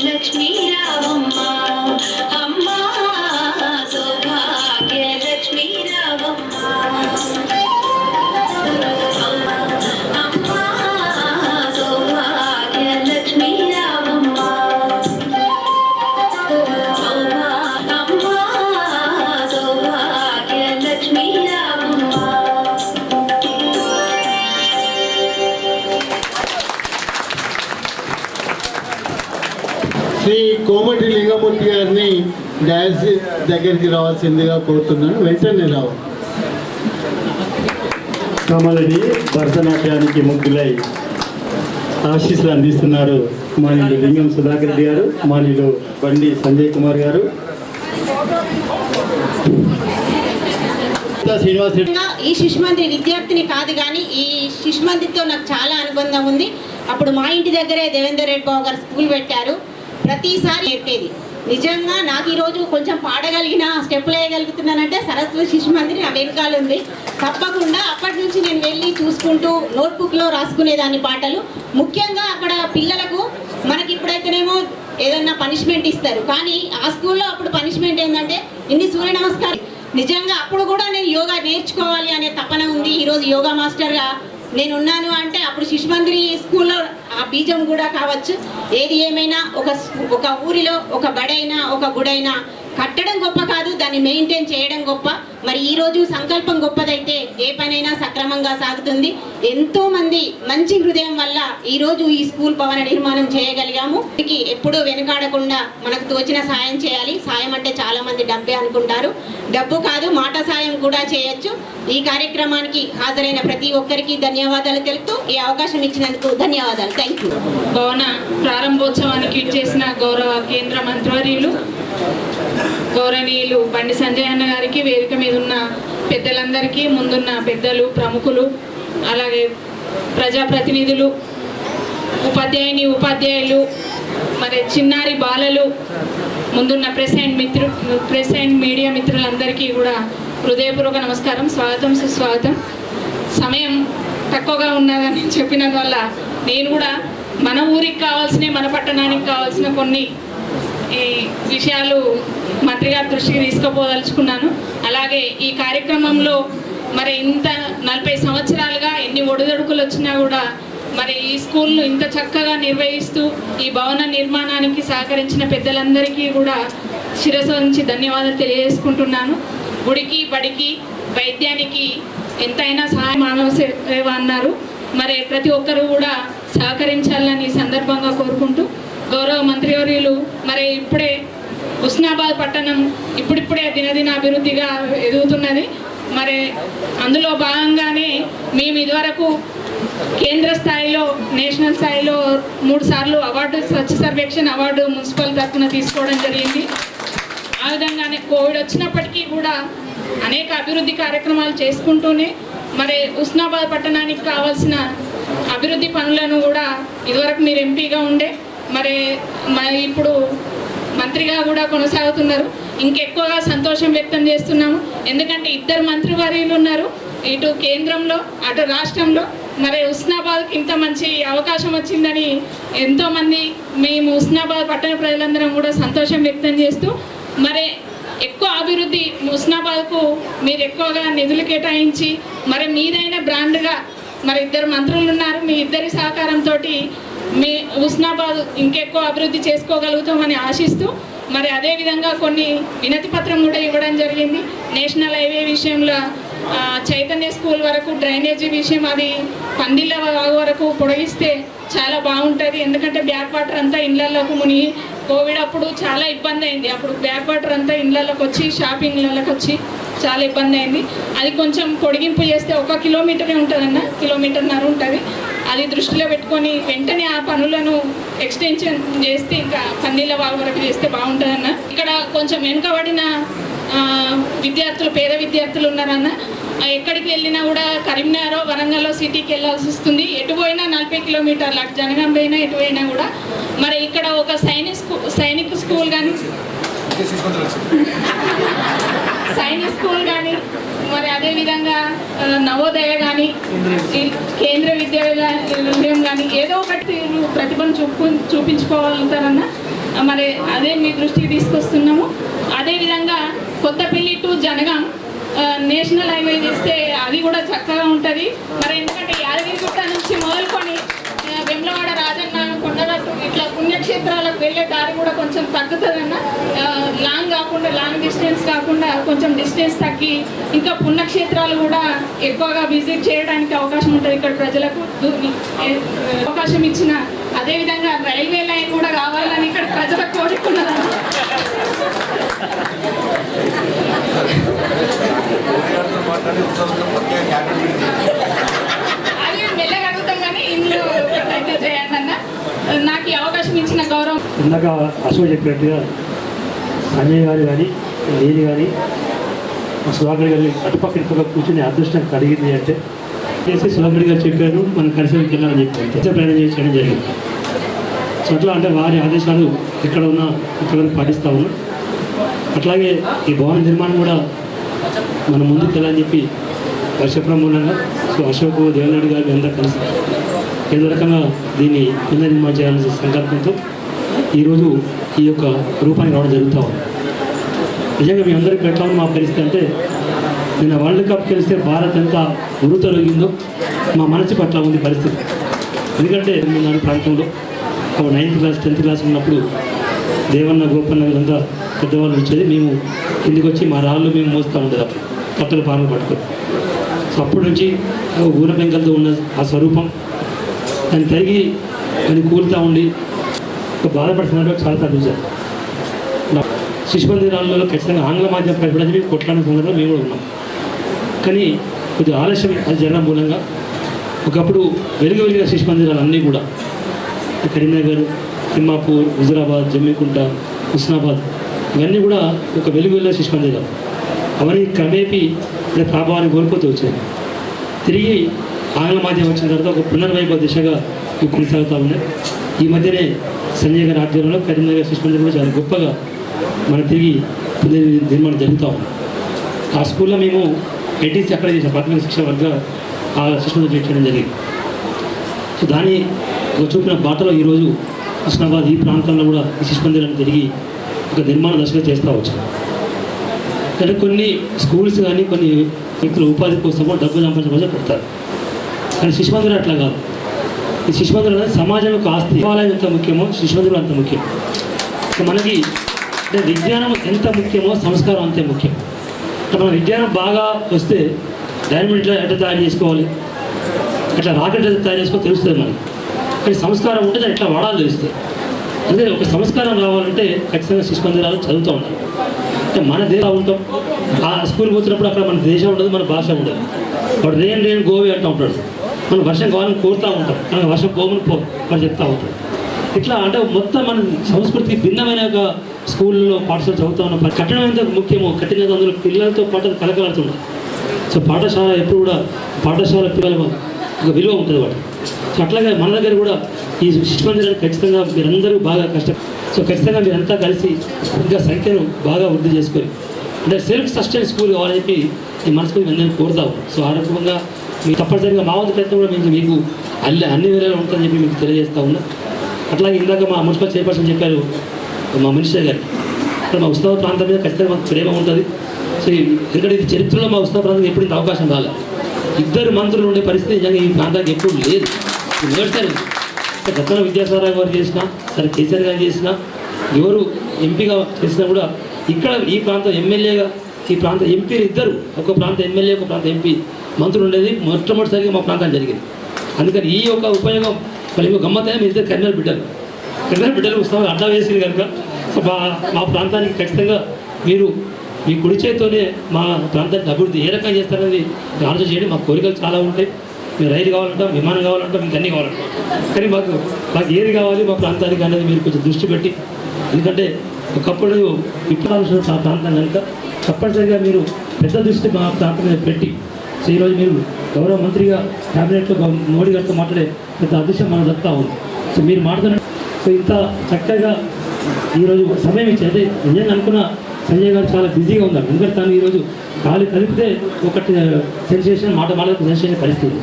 లక్ష్మీ రావమ్మ అమ్మ సౌభాగ్య లక్ష్మీ రావమ్మ అమ్మ సౌభాగ్య లక్ష్మీ రావమ్మ అమ్మ సౌభాగ్య లక్ష్మీ రావమ్మ. శ్రీ కోమటి లింగమూర్తి గారిని డాన్స్ దగ్గరికి రావాల్సిందిగా కోరుతున్నాను. వెంటనే రావు. కమలడి భరతనాట్యానికి ముగ్గులై ఆశీస్సులు అందిస్తున్నారు మాన్యులు లింగం సుధాకర్ రెడ్డి గారు, మాన్యులు బండి సంజయ్ కుమార్ గారు, శ్రీనివాస్ రెడ్డి. ఈ శిశుమందిరి విద్యార్థిని కాదు కానీ ఈ శిశుమందిరితో నాకు చాలా అనుబంధం ఉంది. అప్పుడు మా ఇంటి దగ్గరే దేవేందర్ రెడ్డి బాబు గారు స్కూల్ పెట్టారు. ప్రతిసారి నేర్పేది. నిజంగా నాకు ఈరోజు కొంచెం పాడగలిగిన స్టెప్పులు వేయగలుగుతున్నానంటే సరస్వతి శిశుమందిరి నా వెనకాల ఉంది. తప్పకుండా అప్పటి నుంచి నేను వెళ్ళి చూసుకుంటూ నోట్బుక్లో రాసుకునేదాన్ని పాటలు. ముఖ్యంగా అక్కడ పిల్లలకు మనకి ఇప్పుడైతేనేమో ఏదన్నా పనిష్మెంట్ ఇస్తారు, కానీ ఆ స్కూల్లో అప్పుడు పనిష్మెంట్ ఏంటంటే ఇన్ని సూర్య నమస్కారం. నిజంగా అప్పుడు కూడా నేను యోగా నేర్చుకోవాలి అనే తపన ఉంది. ఈరోజు యోగా మాస్టర్గా నేనున్నాను అంటే అప్పుడు శిశుమందిరి స్కూల్లో ఆ బీజం కూడా కావచ్చు. ఏది ఏమైనా ఒక ఊరిలో ఒక బడైనా ఒక గుడైనా కట్టడం గొప్ప కాదు, దాన్ని మెయింటైన్ చేయడం గొప్ప. మరి ఈరోజు సంకల్పం గొప్పదైతే ఏ పనైనా సక్రమంగా సాగుతుంది. ఎంతో మంది మంచి హృదయం వల్ల ఈరోజు ఈ స్కూల్ భవన నిర్మాణం చేయగలిగాము. ఎప్పుడూ వెనుకాడకుండా మనకు తోచిన సాయం చేయాలి. సాయం అంటే చాలా మంది డబ్బే అనుకుంటారు. డబ్బు కాదు, మాట సాయం కూడా చేయొచ్చు. ఈ కార్యక్రమానికి హాజరైన ప్రతి ఒక్కరికి ధన్యవాదాలు తెలుపుతూ ఈ అవకాశం ఇచ్చినందుకు ధన్యవాదాలు. Thank you. భవన ప్రారంభోత్సవానికి ఇచ్చేసిన గౌరవ కేంద్ర మంత్రివర్యులు గౌరవనీయులు బండి సంజయ్ అన్న గారికి, వేదిక మీద ఉన్న పెద్దలందరికీ, ముందున్న పెద్దలు, ప్రముఖులు, అలాగే ప్రజాప్రతినిధులు, ఉపాధ్యాయులు, మరి చిన్నారి బాలలు, ముందున్న ప్రెస్ అండ్ మీడియా మిత్రులందరికీ కూడా హృదయపూర్వక నమస్కారం, స్వాగతం, సుస్వాగతం. సమయం తక్కువగా ఉన్నదని చెప్పిన వల్ల నేను కూడా మన ఊరికి కావాల్సిన, మన పట్టణానికి కావాల్సిన కొన్ని ఈ విషయాలు మంత్రి గారి దృష్టికి తీసుకుపోదలుచుకున్నాను. అలాగే ఈ కార్యక్రమంలో మరి ఇంత 40 సంవత్సరాలుగా ఎన్ని ఒడిదొడుకులు వచ్చినా కూడా మరి ఈ స్కూల్ను ఇంత చక్కగా నిర్వహిస్తూ ఈ భవన నిర్మాణానికి సహకరించిన పెద్దలందరికీ కూడా శిరస్సు నుంచి ధన్యవాదాలు తెలియజేసుకుంటున్నాను. గుడికి, బడికి, వైద్యానికి ఎంతైనా సహాయం మానవ సేవ అన్నారు. మరి ప్రతి ఒక్కరు కూడా సహకరించాలని ఈ సందర్భంగా కోరుకుంటూ, గౌరవ మంత్రివర్యులు మరి ఇప్పుడే హుస్నాబాద్ పట్టణం ఇప్పుడిప్పుడే దినదిన అభివృద్ధిగా ఎదుగుతున్నది. మరి అందులో భాగంగానే మేము ఇదివరకు కేంద్ర స్థాయిలో, నేషనల్ స్థాయిలో 3 సార్లు అవార్డు, స్వచ్ఛ సర్వేక్షణ అవార్డు మున్సిపల్ తరఫున తీసుకోవడం జరిగింది. ఆ విధంగానే కోవిడ్ వచ్చినప్పటికీ కూడా అనేక అభివృద్ధి కార్యక్రమాలు చేసుకుంటూనే మరి హుస్నాబాద్ పట్టణానికి కావాల్సిన అభివృద్ధి పనులను కూడా ఇదివరకు మీరు ఎంపీగా ఉండే మరి ఇప్పుడు మంత్రిగా కూడా కొనసాగుతున్నారు. ఇంకెక్కువగా సంతోషం వ్యక్తం చేస్తున్నాము. ఎందుకంటే 2 మంత్రివర్యులు ఉన్నారు, ఇటు కేంద్రంలో అటు రాష్ట్రంలో. మరి హుస్నాబాద్కి ఇంత మంచి అవకాశం వచ్చిందని ఎంతోమంది మేము హుస్నాబాద్ పట్టణ ప్రజలందరం కూడా సంతోషం వ్యక్తం చేస్తూ, మరి ఎక్కువ అభివృద్ధి హుస్నాబాద్కు మీరు ఎక్కువగా నిధులు కేటాయించి మరి మీదైన బ్రాండ్గా మరి 2 మంత్రులు ఉన్నారు, మీ ఇద్దరి సహకారంతో మీ హుస్నాబాద్ ఇంకెక్కువ అభివృద్ధి చేసుకోగలుగుతామని ఆశిస్తూ, మరి అదేవిధంగా కొన్ని వినతి పత్రం కూడా ఇవ్వడం జరిగింది. నేషనల్ హైవే విషయంలో చైతన్య స్కూల్ వరకు డ్రైనేజీ విషయం అది పందిళ్ళ వరకు పొడిగిస్తే చాలా బాగుంటుంది. ఎందుకంటే బ్యాక్ వాటర్ అంతా ఇళ్ళల్లోకి మునిగి కోవిడ్ అప్పుడు చాలా ఇబ్బంది అయింది. అప్పుడు బ్యాక్ వాటర్ అంతా ఇళ్ళలోకి వచ్చి, షాపింగ్లలోకి వచ్చి చాలా ఇబ్బంది అయింది. అది కొంచెం పొడిగింపు చేస్తే 1 కిలోమీటరే ఉంటుందన్న, 1.5 కిలోమీటర్ ఉంటుంది. అది దృష్టిలో పెట్టుకొని వెంటనే ఆ పనులను ఎక్స్టెన్షన్ చేస్తే ఇంకా పందిళ్ళ వరకు చేస్తే బాగుంటుందన్న. ఇక్కడ కొంచెం వెనుకబడిన విద్యార్థులు, పేద విద్యార్థులు ఉన్నారన్న. ఎక్కడికి వెళ్ళినా కూడా కరీంనగర్, వరంగల్ సిటీకి వెళ్ళాల్సి వస్తుంది. ఎటు పోయినా 40 కిలోమీటర్లు, అటు జనగాం పోయినా ఎటు పోయినా కూడా. మరి ఇక్కడ ఒక సైనిక్ స్కూల్ కానీ మరి అదేవిధంగా నవోదయ కానీ, కేంద్ర విద్యాలయం కానీ ఏదో ఒకటి ప్రతిభను చూపించుకోగలుగుతారన్న. మరి అదే మీ దృష్టికి తీసుకొస్తున్నాము. అదేవిధంగా Kothapalli to Jangaon national highway చేస్తే అది కూడా చక్కగా ఉంటుంది. మరి ఎందుకంటే యాదగిరిగుట్ట నుంచి మొదలుకొని వెమ్లవాడ, రాజన్న, కొండగట్టు ఇట్లా పుణ్యక్షేత్రాలకు వెళ్ళే దారి కూడా కొంచెం తగ్గుతుందన్న. లాంగ్ డిస్టెన్స్ కాకుండా కొంచెం డిస్టెన్స్ తగ్గి ఇంకా పుణ్యక్షేత్రాలు కూడా ఎక్కువగా విజిట్ చేయడానికి అవకాశం ఉంటుంది ఇక్కడ ప్రజలకు అవకాశం ఇచ్చిన. అదేవిధంగా రైల్వే లైన్ కూడా కావాలని ఇక్కడ ప్రజలకు కోరుకున్నదన్న. అది మెల్లగా అడుగుతాం కానీ ఇల్లు అయితే చేయండి అన్న. నాకు ఈ అవకాశం ఇచ్చిన గౌరవం. ఇందాక అశోక్ చెప్పినట్టుగా సంజయ్ గారు కానీ నేను కానీ సుధాకర్ గారి అటుపక్కన కూర్చుని అదృష్టం కలిగింది అంటే చేసి సుధాకర్ గారు చెప్పారు మనం కలిసి వెళ్ళాలని చెప్పి ప్రయాణం చేయడం జరిగింది. సో అట్లా అంటే వారి ఆదేశాలు ఇక్కడ పాటిస్తూ ఉన్నాం. అట్లాగే ఈ భవన నిర్మాణం కూడా మనం ముందుకు వెళ్ళాలని చెప్పి వర్షపురం మూలంగా సో అశోక్, దేవనాయుడు గారు అందరూ కలిసి ఏదో రకంగా దీన్ని పునర్నిర్మాణం చేయాలనే సంకల్పంతో ఈరోజు ఈ యొక్క రూపాన్ని రావడం జరుగుతూ ఉంది. నిజంగా మీ అందరికీ ఎట్లా మా పరిస్థితి అంటే నిన్న వరల్డ్ కప్ గెలిస్తే భారత్ ఎంత ఉరుతొలగిందో మా మనసు పట్ల ఉంది పరిస్థితి. ఎందుకంటే మన ప్రాంతంలో ఒక 9th క్లాస్ 10th క్లాస్ ఉన్నప్పుడు దేవన్న, గోపన్న వీళ్ళంతా పెద్దవాళ్ళు వచ్చేది. మేము కిందికి వచ్చి మా రాళ్ళు మేము మోస్తూ ఉండేది అప్పుడు కట్టెల పార్లు పట్టుకొని. సో అప్పటి నుంచి ఊర పెంకలతో ఉన్న ఆ స్వరూపం దాన్ని తిరిగి అది కూలుతూ ఉండి ఒక బాధపడుతున్నట్టు చాలా తగ్గించారు. శిశుమందిరాల్లో ఖచ్చితంగా ఆంగ్ల మాధ్యమం ప్రజలు మేము కొట్లాడిన సందర్భంలో మేము కూడా ఉన్నాం. కానీ కొద్దిగా ఆలస్యం అది జరగడం మూలంగా ఒకప్పుడు వెలుగుగా శిశుమందిరాలు అన్నీ కూడా కరీంనగర్, తిమ్మాపూర్, హుజురాబాద్, జమ్మికుంట, హుస్నాబాద్ ఇవన్నీ కూడా ఒక వెలుగుల శిశుమందిరాలు అవన్నీ క్రమేపీ ప్రభావాన్ని కోల్పోతూ వచ్చాయి. తిరిగి ఆంగ్ల మాధ్యమం వచ్చిన తర్వాత ఒక పునర్వైభవ దిశగా కొనసాగుతూ ఉన్నాయి. ఈ మధ్యనే సంజయ్ గారి ఆధ్వర్యంలో కరీంనగర్ శిశుమందిరం కూడా చాలా గొప్పగా మనం తిరిగి నిర్మాణం జరుగుతూ ఉంది. ఆ స్కూల్లో మేము 80s అక్కడ చేసిన ప్రాథమిక శిక్షణ వర్గ ఆ శిశుమందిరం చేయడం జరిగింది. సో దాన్ని చూపిన బాటలో ఈరోజు హుస్నాబాద్ ఈ ప్రాంతంలో కూడా ఈ శిశుమందిరాన్ని తిరిగి ఒక నిర్మాణ దశలో చేస్తూ వచ్చాం. అంటే కొన్ని స్కూల్స్ కానీ కొన్ని వ్యక్తుల ఉపాధి కోసమో డబ్బు సంపాదించడం కోసం పెడతారు. కానీ శిశుమందిరం అట్లా కాదు. ఈ శిశుమందిరం అనేది సమాజం యొక్క ఆస్తి. దేవాలయం ఎంత ముఖ్యమో శిశుమందిరం అంత ముఖ్యం. సో మనకి అంటే విజ్ఞానం ఎంత ముఖ్యమో సంస్కారం అంతే ముఖ్యం. మన విజ్ఞానం బాగా వస్తే డైమండ్ ఎట్లా తయారు చేసుకోవాలి, అట్లా రాకెట్ తయారు చేసుకోవాలి తెలుస్తుంది మనకి. కానీ సంస్కారం ఉంటే ఎట్లా వాడాలో తెలుస్తుంది. అంటే ఒక సంస్కారం రావాలంటే ఖచ్చితంగా శిశుమందిరాలు చదువుతూ ఉండాలి. అంటే మన దేశం ఉంటాం, ఆ స్కూల్కి వచ్చినప్పుడు అక్కడ మన దేశం ఉండదు, మన భాష ఉండదు. వాడు రేణు గోవి అంటూ ఉంటాడు. మనం వర్షం కావాలని కోరుతూ ఉంటాం, మనకు వర్షం పోమని వాడు చెప్తూ ఉంటాడు. ఇట్లా అంటే మొత్తం మన సంస్కృతి భిన్నమైన ఒక స్కూల్లో పాఠశాల చదువుతూ ఉన్నాం. కట్టడం ఎంత ముఖ్యమో కట్టిన అందులో పిల్లలతో పాటు కలకలాడుతుంది. సో పాఠశాల ఎప్పుడు కూడా పాఠశాల పిల్లల ఒక విలువ ఉంటుంది వాటి. సో అట్లాగే మన దగ్గర కూడా ఈ శిశుమందిరాన్ని ఖచ్చితంగా మీరందరూ బాగా సో ఖచ్చితంగా మీరంతా కలిసి ఇంకా సంఖ్యను బాగా వృద్ధి చేసుకొని అంటే సెల్ఫ్ సస్టైన్ స్కూల్ కావాలని చెప్పి ఈ మనసుకు మేము కోరుతాము. సో ఆ రకంగా మీకు తప్పనిసరిగా మా వంతు ప్రయత్నం కూడా మీకు అన్ని వేళలో ఉంటుందని చెప్పి మీకు తెలియజేస్తూ ఉన్నా. అట్లాగే ఇందాక మా మున్సిపల్ చైర్పర్సన్ చెప్పారు మా మినిస్టర్ గారు, మా ఉత్సవ ప్రాంతం మీద ఖచ్చితంగా మాకు ప్రేమ ఉంటుంది. సో ఎందుకంటే ఇది చరిత్రలో మా ఉత్సవ ప్రాంతం ఎప్పుడు ఇంత అవకాశం రాలేదు. 2 మంత్రులు ఉండే పరిస్థితి నిజంగా ఈ ప్రాంతానికి ఎప్పుడు లేదు. మొదటిసారి గతంలో విద్యాసాగర్ గారు చేసినా సరే, కేసీఆర్ గారు చేసినా, ఎవరు ఎంపీగా చేసినా కూడా ఇక్కడ ఈ ప్రాంతం ఎమ్మెల్యేగా ఈ ప్రాంత ఎంపీలు ఇద్దరు, ఒక ప్రాంత ఎమ్మెల్యే ఒక ప్రాంత ఎంపీ మంత్రులు ఉండేది మొట్టమొదటిసారిగా మా ప్రాంతానికి జరిగింది. అందుకని ఈ యొక్క ఉపయోగం మరి ఇంకో గమ్మత్తైనా మీ ఇద్దరు కన్నెల బిడ్డలు ఉత్సవం అడ్డా వేసింది కనుక సో మా ప్రాంతానికి ఖచ్చితంగా మీరు మీ కుడి చేతితోనే మా ప్రాంతానికి అభివృద్ధి ఏ రకంగా చేస్తారనేది ఆలోచన చేయండి. మా కోరికలు చాలా ఉంటాయి. మీరు రైలు కావాలంటాం, విమానం కావాలంటాం, మీకు అన్నీ కావాలంటాం. కానీ మాకు ఏది కావాలి మా ప్రాంతానికి అనేది మీరు కొంచెం దృష్టి పెట్టి, ఎందుకంటే ఒకప్పుడు విప్లవాల్సిన ఆ ప్రాంతం కనుక తప్పనిసరిగా మీరు పెద్ద దృష్టి మా ప్రాంతం మీద పెట్టి సో ఈరోజు మీరు గౌరవ మంత్రిగా క్యాబినెట్లో మోడీ గారితో మాట్లాడే పెద్ద అదృష్టం మనం దక్కుతా ఉంది. సో మీరు మాట్లాడుతున్న సో ఇంత చక్కగా ఈరోజు సమయం ఇచ్చేది నిజంగా అనుకున్న సంజయ్ గారు చాలా బిజీగా ఉన్నారు. ఎందుకంటే తను ఈరోజు కాలు కలిపితే ఒకటి సెన్సేషన్ మాట సెన్సేషన్ పరిస్థితి.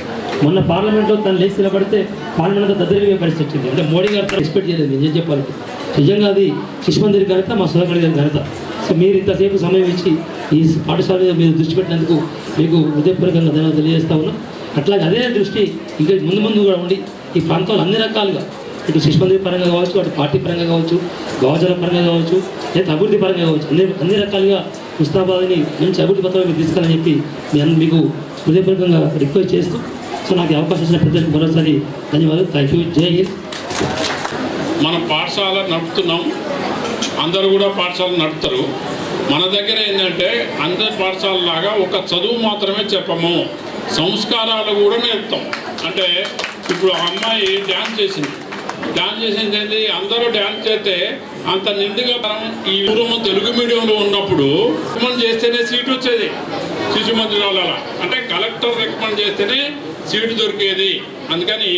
మొన్న పార్లమెంట్లో తను లేచి నిలబడితే పార్లమెంట్ అంతా దద్దరిగే పరిస్థితి వచ్చింది. అంటే మోడీ గారు ఎక్స్పెక్ట్ చేయలేదు నిజం చెప్పాలంటే. నిజంగా అది శిశు మందిర్ ఘనత, మా సుధాకర్ గారి ఘనత. సో మీరు ఇంతసేపు సమయం ఇచ్చి ఈ పాఠశాల మీద మీరు దృష్టి పెట్టినందుకు మీకు హృదయపూర్వకంగా ధన్యవాదాలు తెలియజేస్తా ఉన్నాం. అట్లాగే అదే దృష్టి ఇంకా ముందు కూడా ఉండి ఈ ప్రాంతంలో అన్ని రకాలుగా ఇటు శిశు మందిర్ పరంగా కావచ్చు, అటు పార్టీ పరంగా కావచ్చు, భావజాల పరంగా కావచ్చు, లేదా అభివృద్ధి పరంగా కావచ్చు, అన్ని రకాలుగా ముస్తాబాద్ని మంచి అభివృద్ధి పత్రాలు తీసుకెళ్ళని చెప్పి మీకు హృదయపూర్వకంగా రిక్వెస్ట్ చేస్తూ, సో నాకు అవకాశం ఇచ్చిన ప్రజలకు మరోసారి ధన్యవాదాలు. Thank you. జై హింద్. మనం పాఠశాల నడుపుతున్నాం, అందరూ కూడా పాఠశాల నడుపుతారు. మన దగ్గర ఏంటంటే అందరి పాఠశాలలాగా ఒక చదువు మాత్రమే చెప్పము, సంస్కారాలు కూడా నేర్పుతాం. అంటే ఇప్పుడు ఆ అమ్మాయి డ్యాన్స్ చేసింది ఏంటి, అందరూ డ్యాన్స్ చేస్తే అంత నిండుగా మనం ఈ పూర్వం తెలుగు మీడియంలో ఉన్నప్పుడు రికమెండ్ చేస్తేనే సీట్ వచ్చేది శిశు మందిరాల. అంటే కలెక్టర్ రికమెండ్ చేస్తేనే సీటు దొరికేది. అందుకని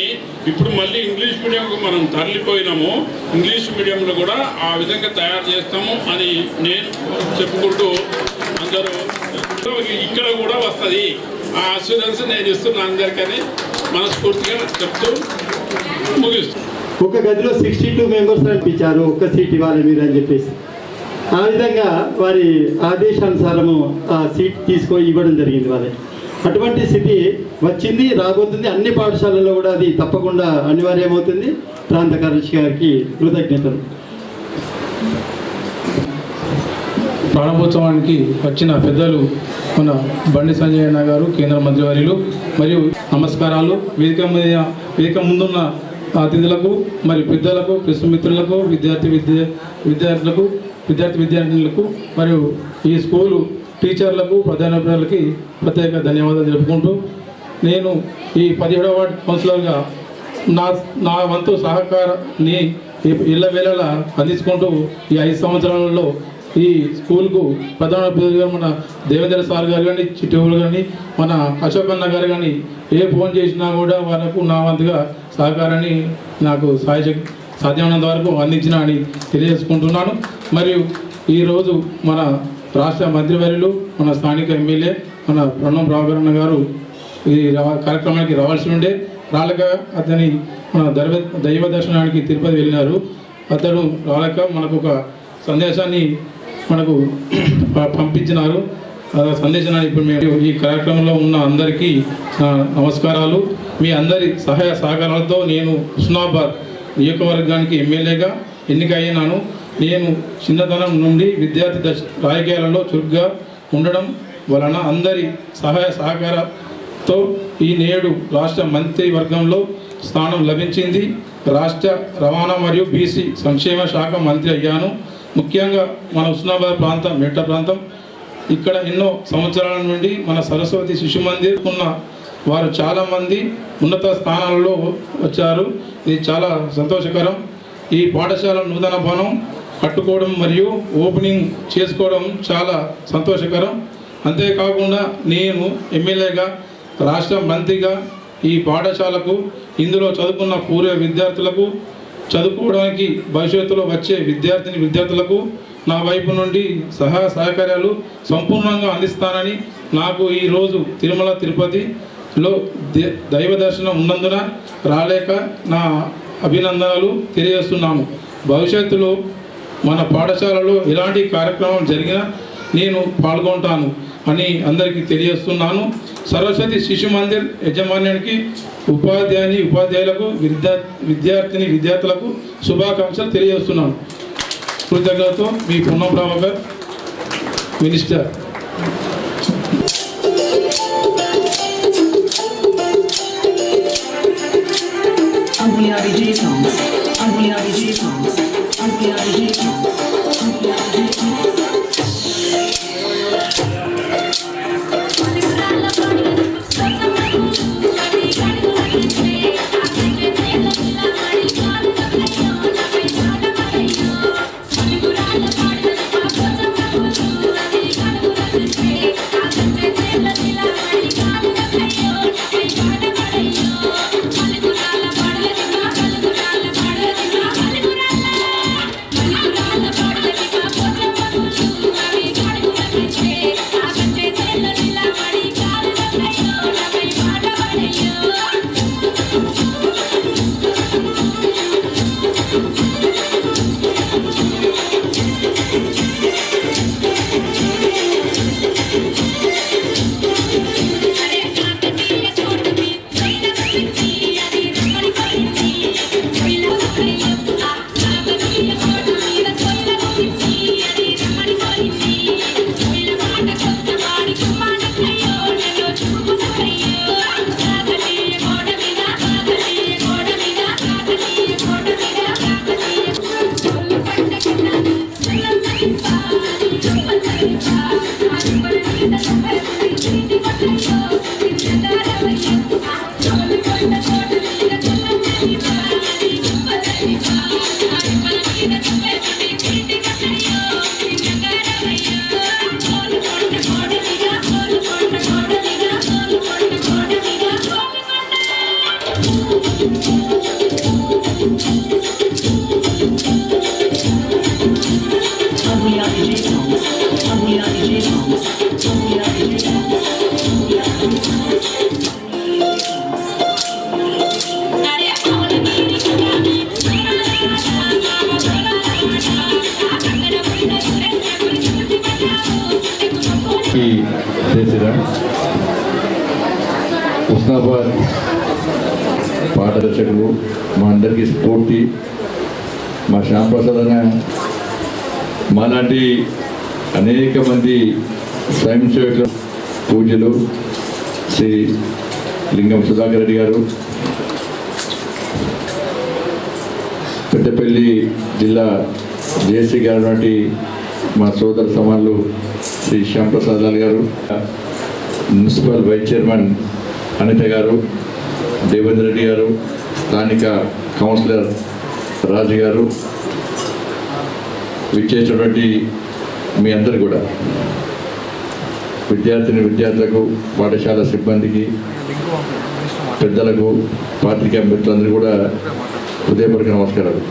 ఇప్పుడు మళ్ళీ ఇంగ్లీష్ మీడియంకు మనం తరలిపోయినాము. ఇంగ్లీష్ మీడియంలో కూడా ఆ విధంగా తయారు చేస్తాము అని నేను చెప్పుకుంటూ అందరూ ఇక్కడ కూడా వస్తుంది ఆ అష్యూరెన్స్ నేను ఇస్తున్నా అందరికని మనస్ఫూర్తిగా చెప్తూ ముగిస్తాను. ఒక గదిలో 62 మెంబర్స్ అనిపించారు, ఒక్క సీట్ ఇవ్వాలి మీరు అని చెప్పేసి. ఆ విధంగా వారి ఆదేశానుసారము ఆ సీట్ తీసుకొని ఇవ్వడం జరిగింది వాళ్ళకి. అటువంటి స్థితి వచ్చింది, రాబోతుంది. అన్ని పాఠశాలల్లో కూడా అది తప్పకుండా అనివార్యమవుతుంది. ప్రాంత కార్యదర్శి గారికి కృతజ్ఞతలు. ప్రారంభోత్సవానికి వచ్చిన పెద్దలు మన బండి సంజయ్ అన్న గారు, కేంద్ర మంత్రివర్యులు, మరియు నమస్కారాలు. వేదిక ముందున్న అతిథులకు, మరి పెద్దలకు, ప్రెస్ మిత్రులకు, విద్యార్థినులకు, మరియు ఈ స్కూలు టీచర్లకు, ప్రధానోపాధ్యాయులకి ప్రత్యేక ధన్యవాదాలు తెలుపుకుంటూ, నేను ఈ 17వ వార్డు కౌన్సిలర్గా నా వంతు సహకారాన్ని ఇళ్ళవేళలా అందించుకుంటూ ఈ 5 సంవత్సరాలలో ఈ స్కూల్కు ప్రధానోపాధ్యాయులుగా మన దేవేంద్ర సార్ గారు కానీ, చిట్టూరు కానీ, మన అశోక్ అన్న గారు కానీ ఏ ఫోన్ చేసినా కూడా వాళ్ళకు నా వంతుగా సహకారాన్ని నాకు సాధ్యమైనంత వరకు అందించిన అని తెలియజేసుకుంటున్నాను. మరియు ఈరోజు మన రాష్ట్ర మంత్రివర్యులు, మన స్థానిక ఎమ్మెల్యే మన ప్రణం రాఘవరణ గారు ఈ కార్యక్రమానికి రావాల్సి ఉండే, రాలేక అతని మన దైవ దర్శనానికి తిరుపతి వెళ్ళినారు. అతడు రాలేక మనకు ఒక సందేశాన్ని మనకు పంపించినారు. సందేశాన్ని ఇప్పుడు మేము ఈ కార్యక్రమంలో ఉన్న అందరికీ నమస్కారాలు. మీ అందరి సహాయ సహకారాలతో నేను హుస్నాబాద్ నియోజకవర్గానికి ఎమ్మెల్యేగా ఎన్నికయ్యాను. నేను చిన్నతనం నుండి విద్యార్థి రాజకీయాలలో చురుగ్గా ఉండడం వలన అందరి సహాయ సహకారంతో ఈ నేడు రాష్ట్ర మంత్రివర్గంలో స్థానం లభించింది. రాష్ట్ర రవాణా మరియు బీసీ సంక్షేమ శాఖ మంత్రి అయ్యాను. ముఖ్యంగా మన హుస్నాబాద్ ప్రాంతం, మెట్ట ప్రాంతం, ఇక్కడ ఎన్నో సంవత్సరాల నుండి మన సరస్వతి శిశు మందిర్ ఉన్న వారు చాలామంది ఉన్నత స్థానాలలో వచ్చారు. ఇది చాలా సంతోషకరం. ఈ పాఠశాల నూతన భవనం కట్టుకోవడం మరియు ఓపెనింగ్ చేసుకోవడం చాలా సంతోషకరం. అంతేకాకుండా నేను ఎమ్మెల్యేగా, రాష్ట్ర మంత్రిగా ఈ పాఠశాలకు, ఇందులో చదువుకున్న పూర్వ విద్యార్థులకు, చదువుకోవడానికి భవిష్యత్తులో వచ్చే విద్యార్థులకు నా వైపు నుండి సహాయ సహకారాలు సంపూర్ణంగా అందిస్తానని, నాకు ఈరోజు తిరుమల తిరుపతిలో దైవ దర్శనం ఉన్నందున రాలేక నా అభినందనలు తెలియజేస్తున్నాను. భవిష్యత్తులో మన పాఠశాలలో ఎలాంటి కార్యక్రమం జరిగినా నేను పాల్గొంటాను అని అందరికీ తెలియజేస్తున్నాను. సరస్వతి శిశు మందిర్ యాజమాన్యానికి, ఉపాధ్యాయులకు, విద్యార్థులకు శుభాకాంక్షలు తెలియజేస్తున్నాను. కృతజ్ఞతతో మీ పున్నం ప్రభాకర్, మినిస్టర్. Thank you. చేసిరా హుస్నాబాద్ పాఠదర్శకులు మా అందరికీ స్ఫూర్తి మా శ్యాంప్రసాద్ అన్న మాలాంటి అనేక మంది స్వయం సేవకులు పూజలు శ్రీ లింగం సుధాకర్ రెడ్డి గారు, పెద్దపల్లి జిల్లా జేసీ గారు వంటి మా సోదర సమానులు శ్రీ శ్యాంప్రసాద్ లాల్ గారు, మున్సిపల్ వైస్ చైర్మన్ అనిత గారు, దేవేంద్ర రెడ్డి గారు, స్థానిక కౌన్సిలర్ రాజు గారు, విచ్చేసినటువంటి మీ అందరు కూడా విద్యార్థులకు, పాఠశాల సిబ్బందికి, పెద్దలకు, పాత్రికేయ మిత్రులందరూ కూడా హృదయపూర్వక నమస్కారాలు.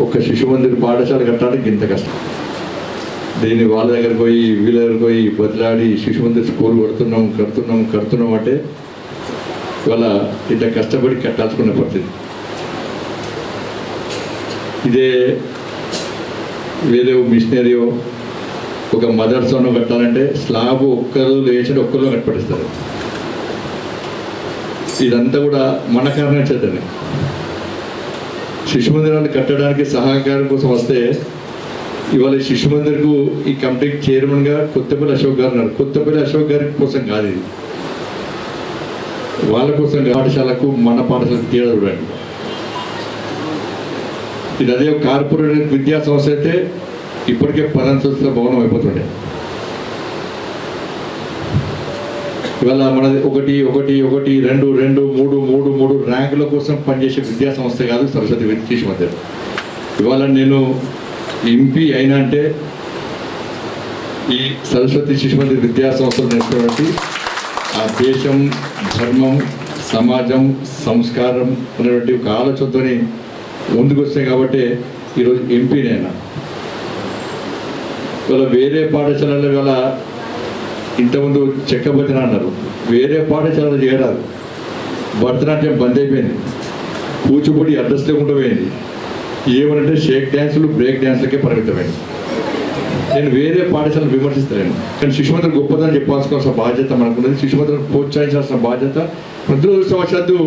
ఒక శిశు మందిర్ పాఠశాల కట్టడానికి ఇంత కష్టం. దీన్ని వాళ్ళ దగ్గరికి పోయి వీళ్ళ దగ్గరికి పోయి బదిలాడి శిశు మందిర్ స్కూల్ కడుతున్నాం అంటే వాళ్ళ ఇంత కష్టపడి కట్టాల్సుకునే పరిస్థితి. ఇదే వేరే మిషనరీయో ఒక మదర్సోనో కట్టాలంటే స్లాబ్ ఒక్కరు లేచి ఒక్కరు కట్టపడిస్తారు. ఇదంతా కూడా మన కారణం చేద్దాం. శిశు మందిరాలు కట్టడానికి సహకారం కోసం వస్తే ఇవాళ శిశు మందిర్కు ఈ కమిటీకి చైర్మన్గా కొత్తపల్లి అశోక్ గారు ఉన్నారు. కొత్తపల్లి అశోక్ గారి కోసం కాదు ఇది, వాళ్ళ కోసం పాఠశాలకు మన పాఠశాలకు తేడా చూడండి. ఇది అదే కార్పొరేట్ విద్యా సంస్థ అయితే ఇప్పటికే 10 అంతస్తుల భవనం అయిపోతుండే. ఇవాళ మనది 1 1 1 2 2 3 3 3 ర్యాంకుల కోసం పనిచేసే విద్యా సంస్థ కాదు సరస్వతి శిశు మందిర్. ఇవాళ నేను ఎంపీ అయినా అంటే ఈ సరస్వతి శిశు మందిర్ విద్యా సంస్థలు నేర్చుకున్నటువంటి ఆ దేశం, ధర్మం, సమాజం, సంస్కారం అనేటువంటి ఒక ఆలోచనతోని ముందుకు వస్తాయి కాబట్టి ఈరోజు ఎంపీనైనా. ఇవాళ వేరే పాఠశాలలో ఇవాళ ఇంతకుముందు చెక్కబద్దిన అన్నారు, వేరే పాఠశాలలో చేయరాదు. భరతనాట్యం బంద్ అయిపోయింది, కూచిపూడి అడ్రస్ లేకుండా పోయింది. ఏమనంటే షేక్ డ్యాన్సులు, బ్రేక్ డ్యాన్సులకే పరిమితమైంది. నేను వేరే పాఠశాలను విమర్శిస్తలేను, కానీ శిశుమందిరం గొప్పదని చెప్పాల్సిన బాధ్యత మనకున్నది. శిశుమందిరం ప్రోత్సహించాల్సిన బాధ్యత. దురదృష్టవశాత్తు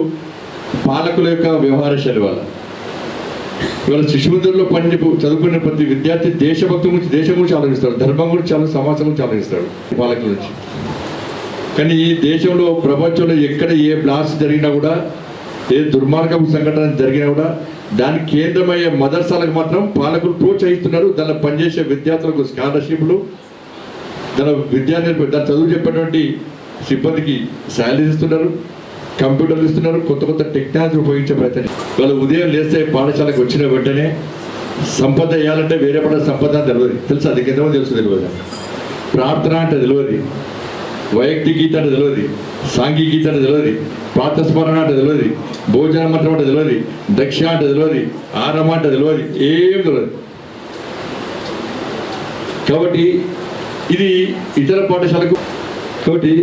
పాలకుల యొక్క వ్యవహార శైలి వల్ల ఇవాళ శిశుమందిరంలో చదువుకునే ప్రతి విద్యార్థి దేశభక్తి గురించి, దేశం గురించి ఆలోచిస్తాడు, ధర్మం గురించి సమాజం గురించి ఆలోచిస్తాడు పాలకుల నుంచి. కానీ ఈ దేశంలో, ప్రపంచంలో ఎక్కడ ఏ బ్లాస్ట్ జరిగినా కూడా, ఏ దుర్మార్గపు సంఘటన జరిగినా కూడా దానికి కేంద్రమయ్యే మదర్సాలకు మాత్రం పాలకులు ప్రోత్సహిస్తున్నారు. దానిలో పనిచేసే విద్యార్థులకు స్కాలర్షిప్లు, దాని చదువు చెప్పేటువంటి సిబ్బందికి శాలరీస్ ఇస్తున్నారు, కంప్యూటర్లు ఇస్తున్నారు, కొత్త కొత్త టెక్నాలజీ ఉపయోగించే ప్రయత్నం. వాళ్ళు ఉదయం లేస్తే పాఠశాలకు వచ్చిన వెంటనే సంపద వేయాలంటే వేరే పడ సంపద తెలియదు, తెలుసు, అది కింద తెలుసు, తెలియదు. ప్రార్థన అంటే తెలియదు, వైయక్తిక గీత అంటే తెలియదు, సాంఘిక గీత అంటే తెలియదు, ప్రాతస్మరణ అంటే తెలియదు, భోజన మంత్రం అంటే తెలియదు, దక్ష అంటే తెలియదు, ఆరమ అంటే తెలియదు, ఏం తెలియదు. కాబట్టి ఇది ఇతర పాఠశాలకు, కాబట్టి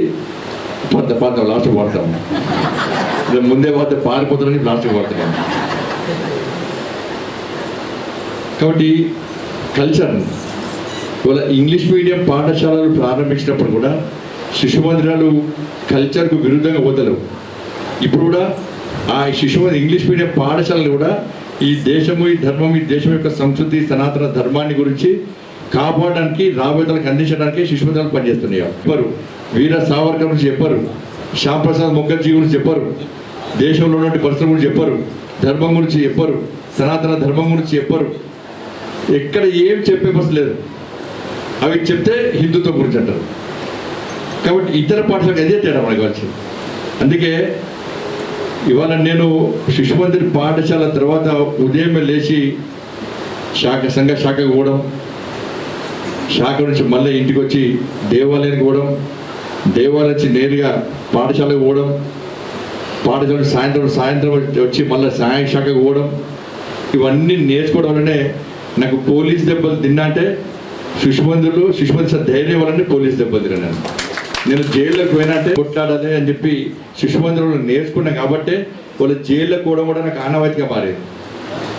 పాత లాస్ట్కి వాడతాము, ముందే వాడితే పారిపోతారని లాస్ట్కి వాడుతున్నాము. కాబట్టి కల్చర్ ఇవాళ ఇంగ్లీష్ మీడియం పాఠశాలలు ప్రారంభించినప్పుడు కూడా శిశు మందిరాలు కల్చర్కు విరుద్ధంగా పోతలేవు. ఇప్పుడు కూడా ఆ ఇంగ్లీష్ మీడియం పాఠశాలలు కూడా ఈ దేశము, ఈ ధర్మం, ఈ దేశం యొక్క సంస్కృతి, సనాతన ధర్మాన్ని గురించి కాపాడడానికి, రాబోయేతలకు అందించడానికి శిశు మందిరాలు పనిచేస్తున్నాయి. చెప్పరు వీర సావర్కర్ గురించి చెప్పరు, శ్యాంప్రసాద్ ముఖర్జీ గురించి చెప్పరు, దేశంలో ఉన్నటువంటి పరిస్థితుల గురించి చెప్పరు, ధర్మం గురించి చెప్పరు, సనాతన ధర్మం గురించి చెప్పరు. ఎక్కడ ఏం చెప్పే పరిస్థితి లేదు. అవి చెప్తే హిందుత్వం గురించి అంటారు. కాబట్టి ఇతర పాఠశాలకు అదే తేడా మనకు వచ్చింది. అందుకే ఇవాళ నేను శిశు మందిర్ పాఠశాల తర్వాత ఉదయం లేచి సంఘ శాఖకు పోవడం, శాఖ నుంచి మళ్ళీ ఇంటికి వచ్చి దేవాలయానికి పోవడం, దేవాలయం నుంచి నేరుగా పాఠశాలకు పోవడం, పాఠశాల సాయంత్రం వచ్చి మళ్ళీ శాఖకు పోవడం, ఇవన్నీ నేర్చుకోవడం వల్లనే నాకు పోలీస్ దెబ్బలు తిన్నా అంటే శిశు మందిర్ ధైర్యం వల్లనే పోలీస్ దెబ్బలు తిన్నాను. నేను జైల్లోకి పోయినా అంటే కొట్లాడాలి అని చెప్పి శిశు మందిరంలో నేర్చుకున్నాను. కాబట్టి వాళ్ళు జైల్లోకి పోవడం కూడా నాకు ఆనవాయితీగా మారేది.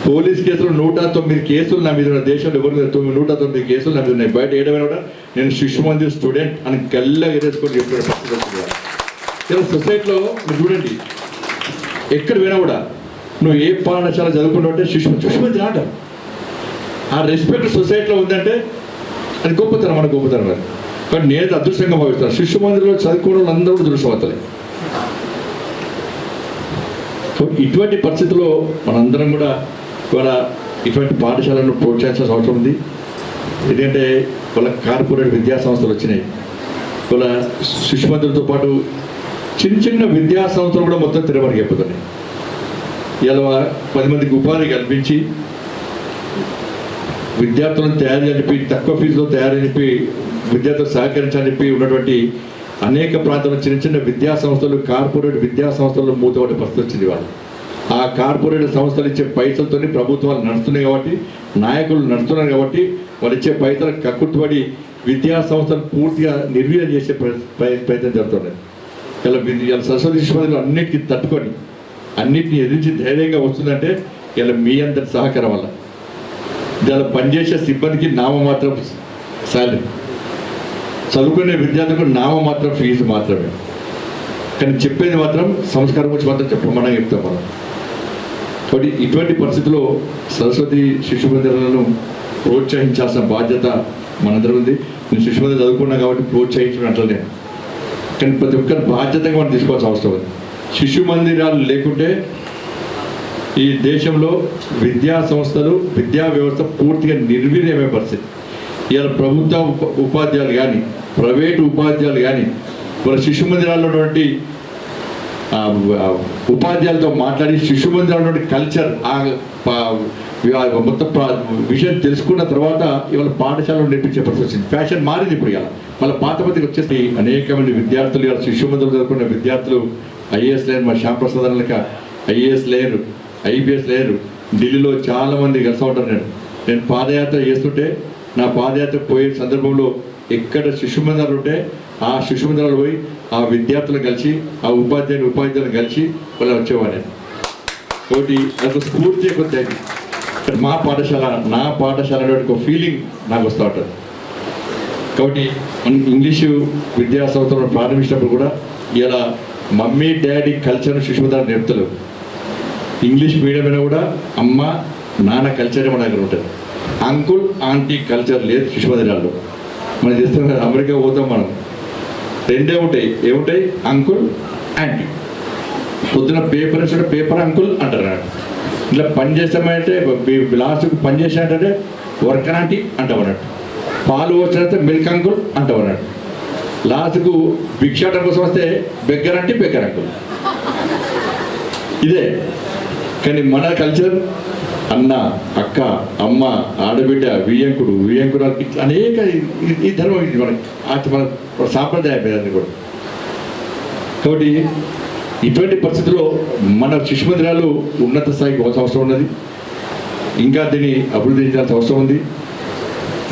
పోలీస్ కేసులు 109 కేసులు నా మీద ఉన్నాయి. దేశంలో ఎవరి మీద 109 కేసులు నా మీద ఉన్నాయి. బయట ఏడమైనా కూడా నేను శిశు మందిర్ స్టూడెంట్ అని గల్లా ఎరేసుకొని చెప్పాడు పరిస్థితి వస్తుంది. ఇలా సొసైటీలో మీరు చూడండి, ఎక్కడ పోయినా కూడా నువ్వు ఏ పాఠశాల చదువుకుంటావు అంటే శిశు మందిర్ అంటారు. ఆ రెస్పెక్ట్ సొసైటీలో ఉందంటే అది గొప్పతనం, మన గొప్పతనం అది. కానీ నేను అదృష్టంగా భావిస్తాను. శిశు మందిరంలో చదువుకోవడం అందరూ కూడా దృష్టమవుతాయి. సో ఇటువంటి పరిస్థితుల్లో మనందరం కూడా ఇవాళ ఇటువంటి పాఠశాలను ప్రోత్సహించాల్సిన అవసరం ఉంది. ఎందుకంటే వాళ్ళ కార్పొరేట్ విద్యా సంస్థలు వచ్చినాయి. వాళ్ళ శిశు మందిరంతో పాటు చిన్న చిన్న విద్యా సంస్థలు కూడా మొత్తం తిరగడానికి అయిపోతున్నాయి. ఇలా 10 మందికి ఉపాధి కల్పించి విద్యార్థులను తయారు చెప్పి తక్కువ ఫీజులో తయారు చెప్పి విద్యార్థులు సహకరించాలని చెప్పి ఉన్నటువంటి అనేక ప్రాంతాల్లో చిన్న చిన్న విద్యా సంస్థలు, కార్పొరేట్ విద్యా సంస్థలు మూతపడే పరిస్థితి వచ్చింది. వాళ్ళు ఆ కార్పొరేట్ సంస్థలు ఇచ్చే పైసలతో ప్రభుత్వాలు నడుస్తున్నాయి కాబట్టి, నాయకులు నడుస్తున్నారు కాబట్టి వాళ్ళు ఇచ్చే పైసలకు కక్కుర్తుపడి విద్యా సంస్థలు పూర్తిగా నిర్వీర్యం చేసే ప్రయత్నం జరుగుతున్నది. ఇలా సరస్వతి శిశు మందిరం అన్నిటికీ తట్టుకొని అన్నిటిని ఎదిరించి ధైర్యంగా వస్తుందంటే ఇలా మీ అందరి సహకారం వల్ల. ఇలా పనిచేసే సిబ్బందికి నామమాత్రం శాలరీ, చదువుకునే విద్యార్థులకు నామమాత్రం ఫీజు మాత్రమే. కానీ చెప్పేది మాత్రం సంస్కారం గురించి మాత్రం చెప్పమని చెప్తాం మనం. కాబట్టి ఇటువంటి పరిస్థితుల్లో సరస్వతి శిశు మందిరాలను ప్రోత్సహించాల్సిన బాధ్యత మనందరం ఉంది. నేను శిశు మందిరం చదువుకున్నా కాబట్టి ప్రోత్సహించడం అంటలే, కానీ ప్రతి ఒక్కరి బాధ్యతగా మనం తీసుకోవాల్సిన అవసరం ఉంది. శిశు మందిరాలు లేకుంటే ఈ దేశంలో విద్యా సంస్థలు, విద్యా వ్యవస్థ పూర్తిగా నిర్వీర్యమే పరిస్థితి. ఇవాళ ప్రభుత్వ ఉపాధ్యాయులు కానీ, ప్రైవేటు ఉపాధ్యాయులు కానీ వాళ్ళ శిశు మందిరాల్లో ఉన్నటువంటి ఉపాధ్యాయులతో మాట్లాడి శిశు మందిరాల్లో కల్చర్ మొత్తం విషయం తెలుసుకున్న తర్వాత ఇవాళ పాఠశాలలో నేర్పించే పరిస్థితి వచ్చింది. ఫ్యాషన్ మారింది ఇప్పుడు. ఇవాళ వాళ్ళ పాత పద్ధతికి వచ్చేసి అనేక మంది విద్యార్థులు ఇవాళ శిశు మందిరం చదువుకున్న విద్యార్థులు ఐఏఎస్ లేరు, మా శ్యాంప్రసాద్ లెక్క ఐఏఎస్ లేరు, ఐపీఎస్ లేరు. ఢిల్లీలో చాలామంది కలిసి ఉంటారు. నేను పాదయాత్ర చేస్తుంటే నా పాదయాత్ర పోయే సందర్భంలో ఎక్కడ శిశు మందిరాలు ఉంటే ఆ శిశు మందిరాలు పోయి ఆ విద్యార్థులను కలిసి, ఆ ఉపాధ్యాయులను కలిసి వాళ్ళు వచ్చేవాడిని. కాబట్టి అది స్ఫూర్తి కొద్ది మా పాఠశాల, నా పాఠశాల ఒక ఫీలింగ్ నాకు వస్తూ ఉంటుంది. కాబట్టి ఇంగ్లీషు విద్యా సంస్థలను ప్రారంభించినప్పుడు కూడా ఇలా మమ్మీ డాడీ కల్చర్ శిశు మందిరాలు నేర్పుతలేవు. ఇంగ్లీష్ మీడియం అయినా కూడా అమ్మ నాన్న కల్చర్ మన దగ్గర ఉంటుంది. అంకుల్ ఆంటీ కల్చర్ లేదు శిశు మందిరాల్లో. మనం చేస్తాం కదా, అమెరికా పోతాం మనం, రెండే ఉంటాయి. ఏముంటాయి? Uncle aunty. పొద్దున పేపర్ వేస్తుంటే పేపర్ అంకుల్ అంటారు. ఇట్లా పని చేస్తామంటే లాస్ట్కి పని చేసినట్టే వర్కర్ ఆంటీ అంటామన్నట్టు. పాలు వచ్చినట్టే మిల్క్ అంకుల్ అంటామన్నట్టు. లాస్ట్కు భిక్షాటం కోసం వస్తే బెగ్గర్ ఆంటీ, బెగ్గర్ అంకుల్. ఇదే. కానీ మన కల్చర్ అన్న, అక్క, అమ్మ, ఆడబిడ్డ, వియ్యంకుడు, వియ్యంకురాలు, అనేక ఈ ధర్మం ఇది మన సాంప్రదాయం కూడా. కాబట్టి ఇటువంటి పరిస్థితుల్లో మన శిశు మందిరాలు ఉన్నత స్థాయికి అవసరం ఉన్నది. ఇంకా దీన్ని అభివృద్ధి చేయాల్సిన అవసరం ఉంది.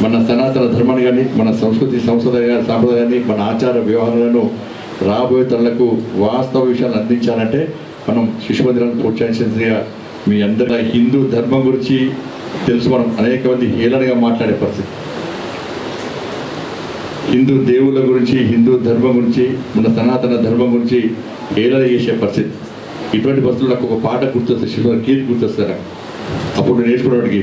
మన సనాతన ధర్మాన్ని కానీ, మన సంస్కృతి సాంప్రదాయాన్ని, మన ఆచార వ్యవహారాలను రాబోయే తరలకు వాస్తవ విషయాలు అందించాలంటే మనం శిశు మందిరాలను ప్రోత్సహించాల్సిందిగా మీ అందరూ. హిందూ ధర్మం గురించి తెలుసు, మనం అనేక మంది హేళనగా మాట్లాడే పరిస్థితి. హిందూ దేవుళ్ళ గురించి, హిందూ ధర్మం గురించి, మన సనాతన ధర్మం గురించి హేళన చేసే పరిస్థితి. ఇటువంటి పరిస్థితులు నాకు ఒక పాట గుర్తొస్తుంది, శిశు గీత గుర్తొస్తారు. అప్పుడు నేర్చుకున్నవాడికి,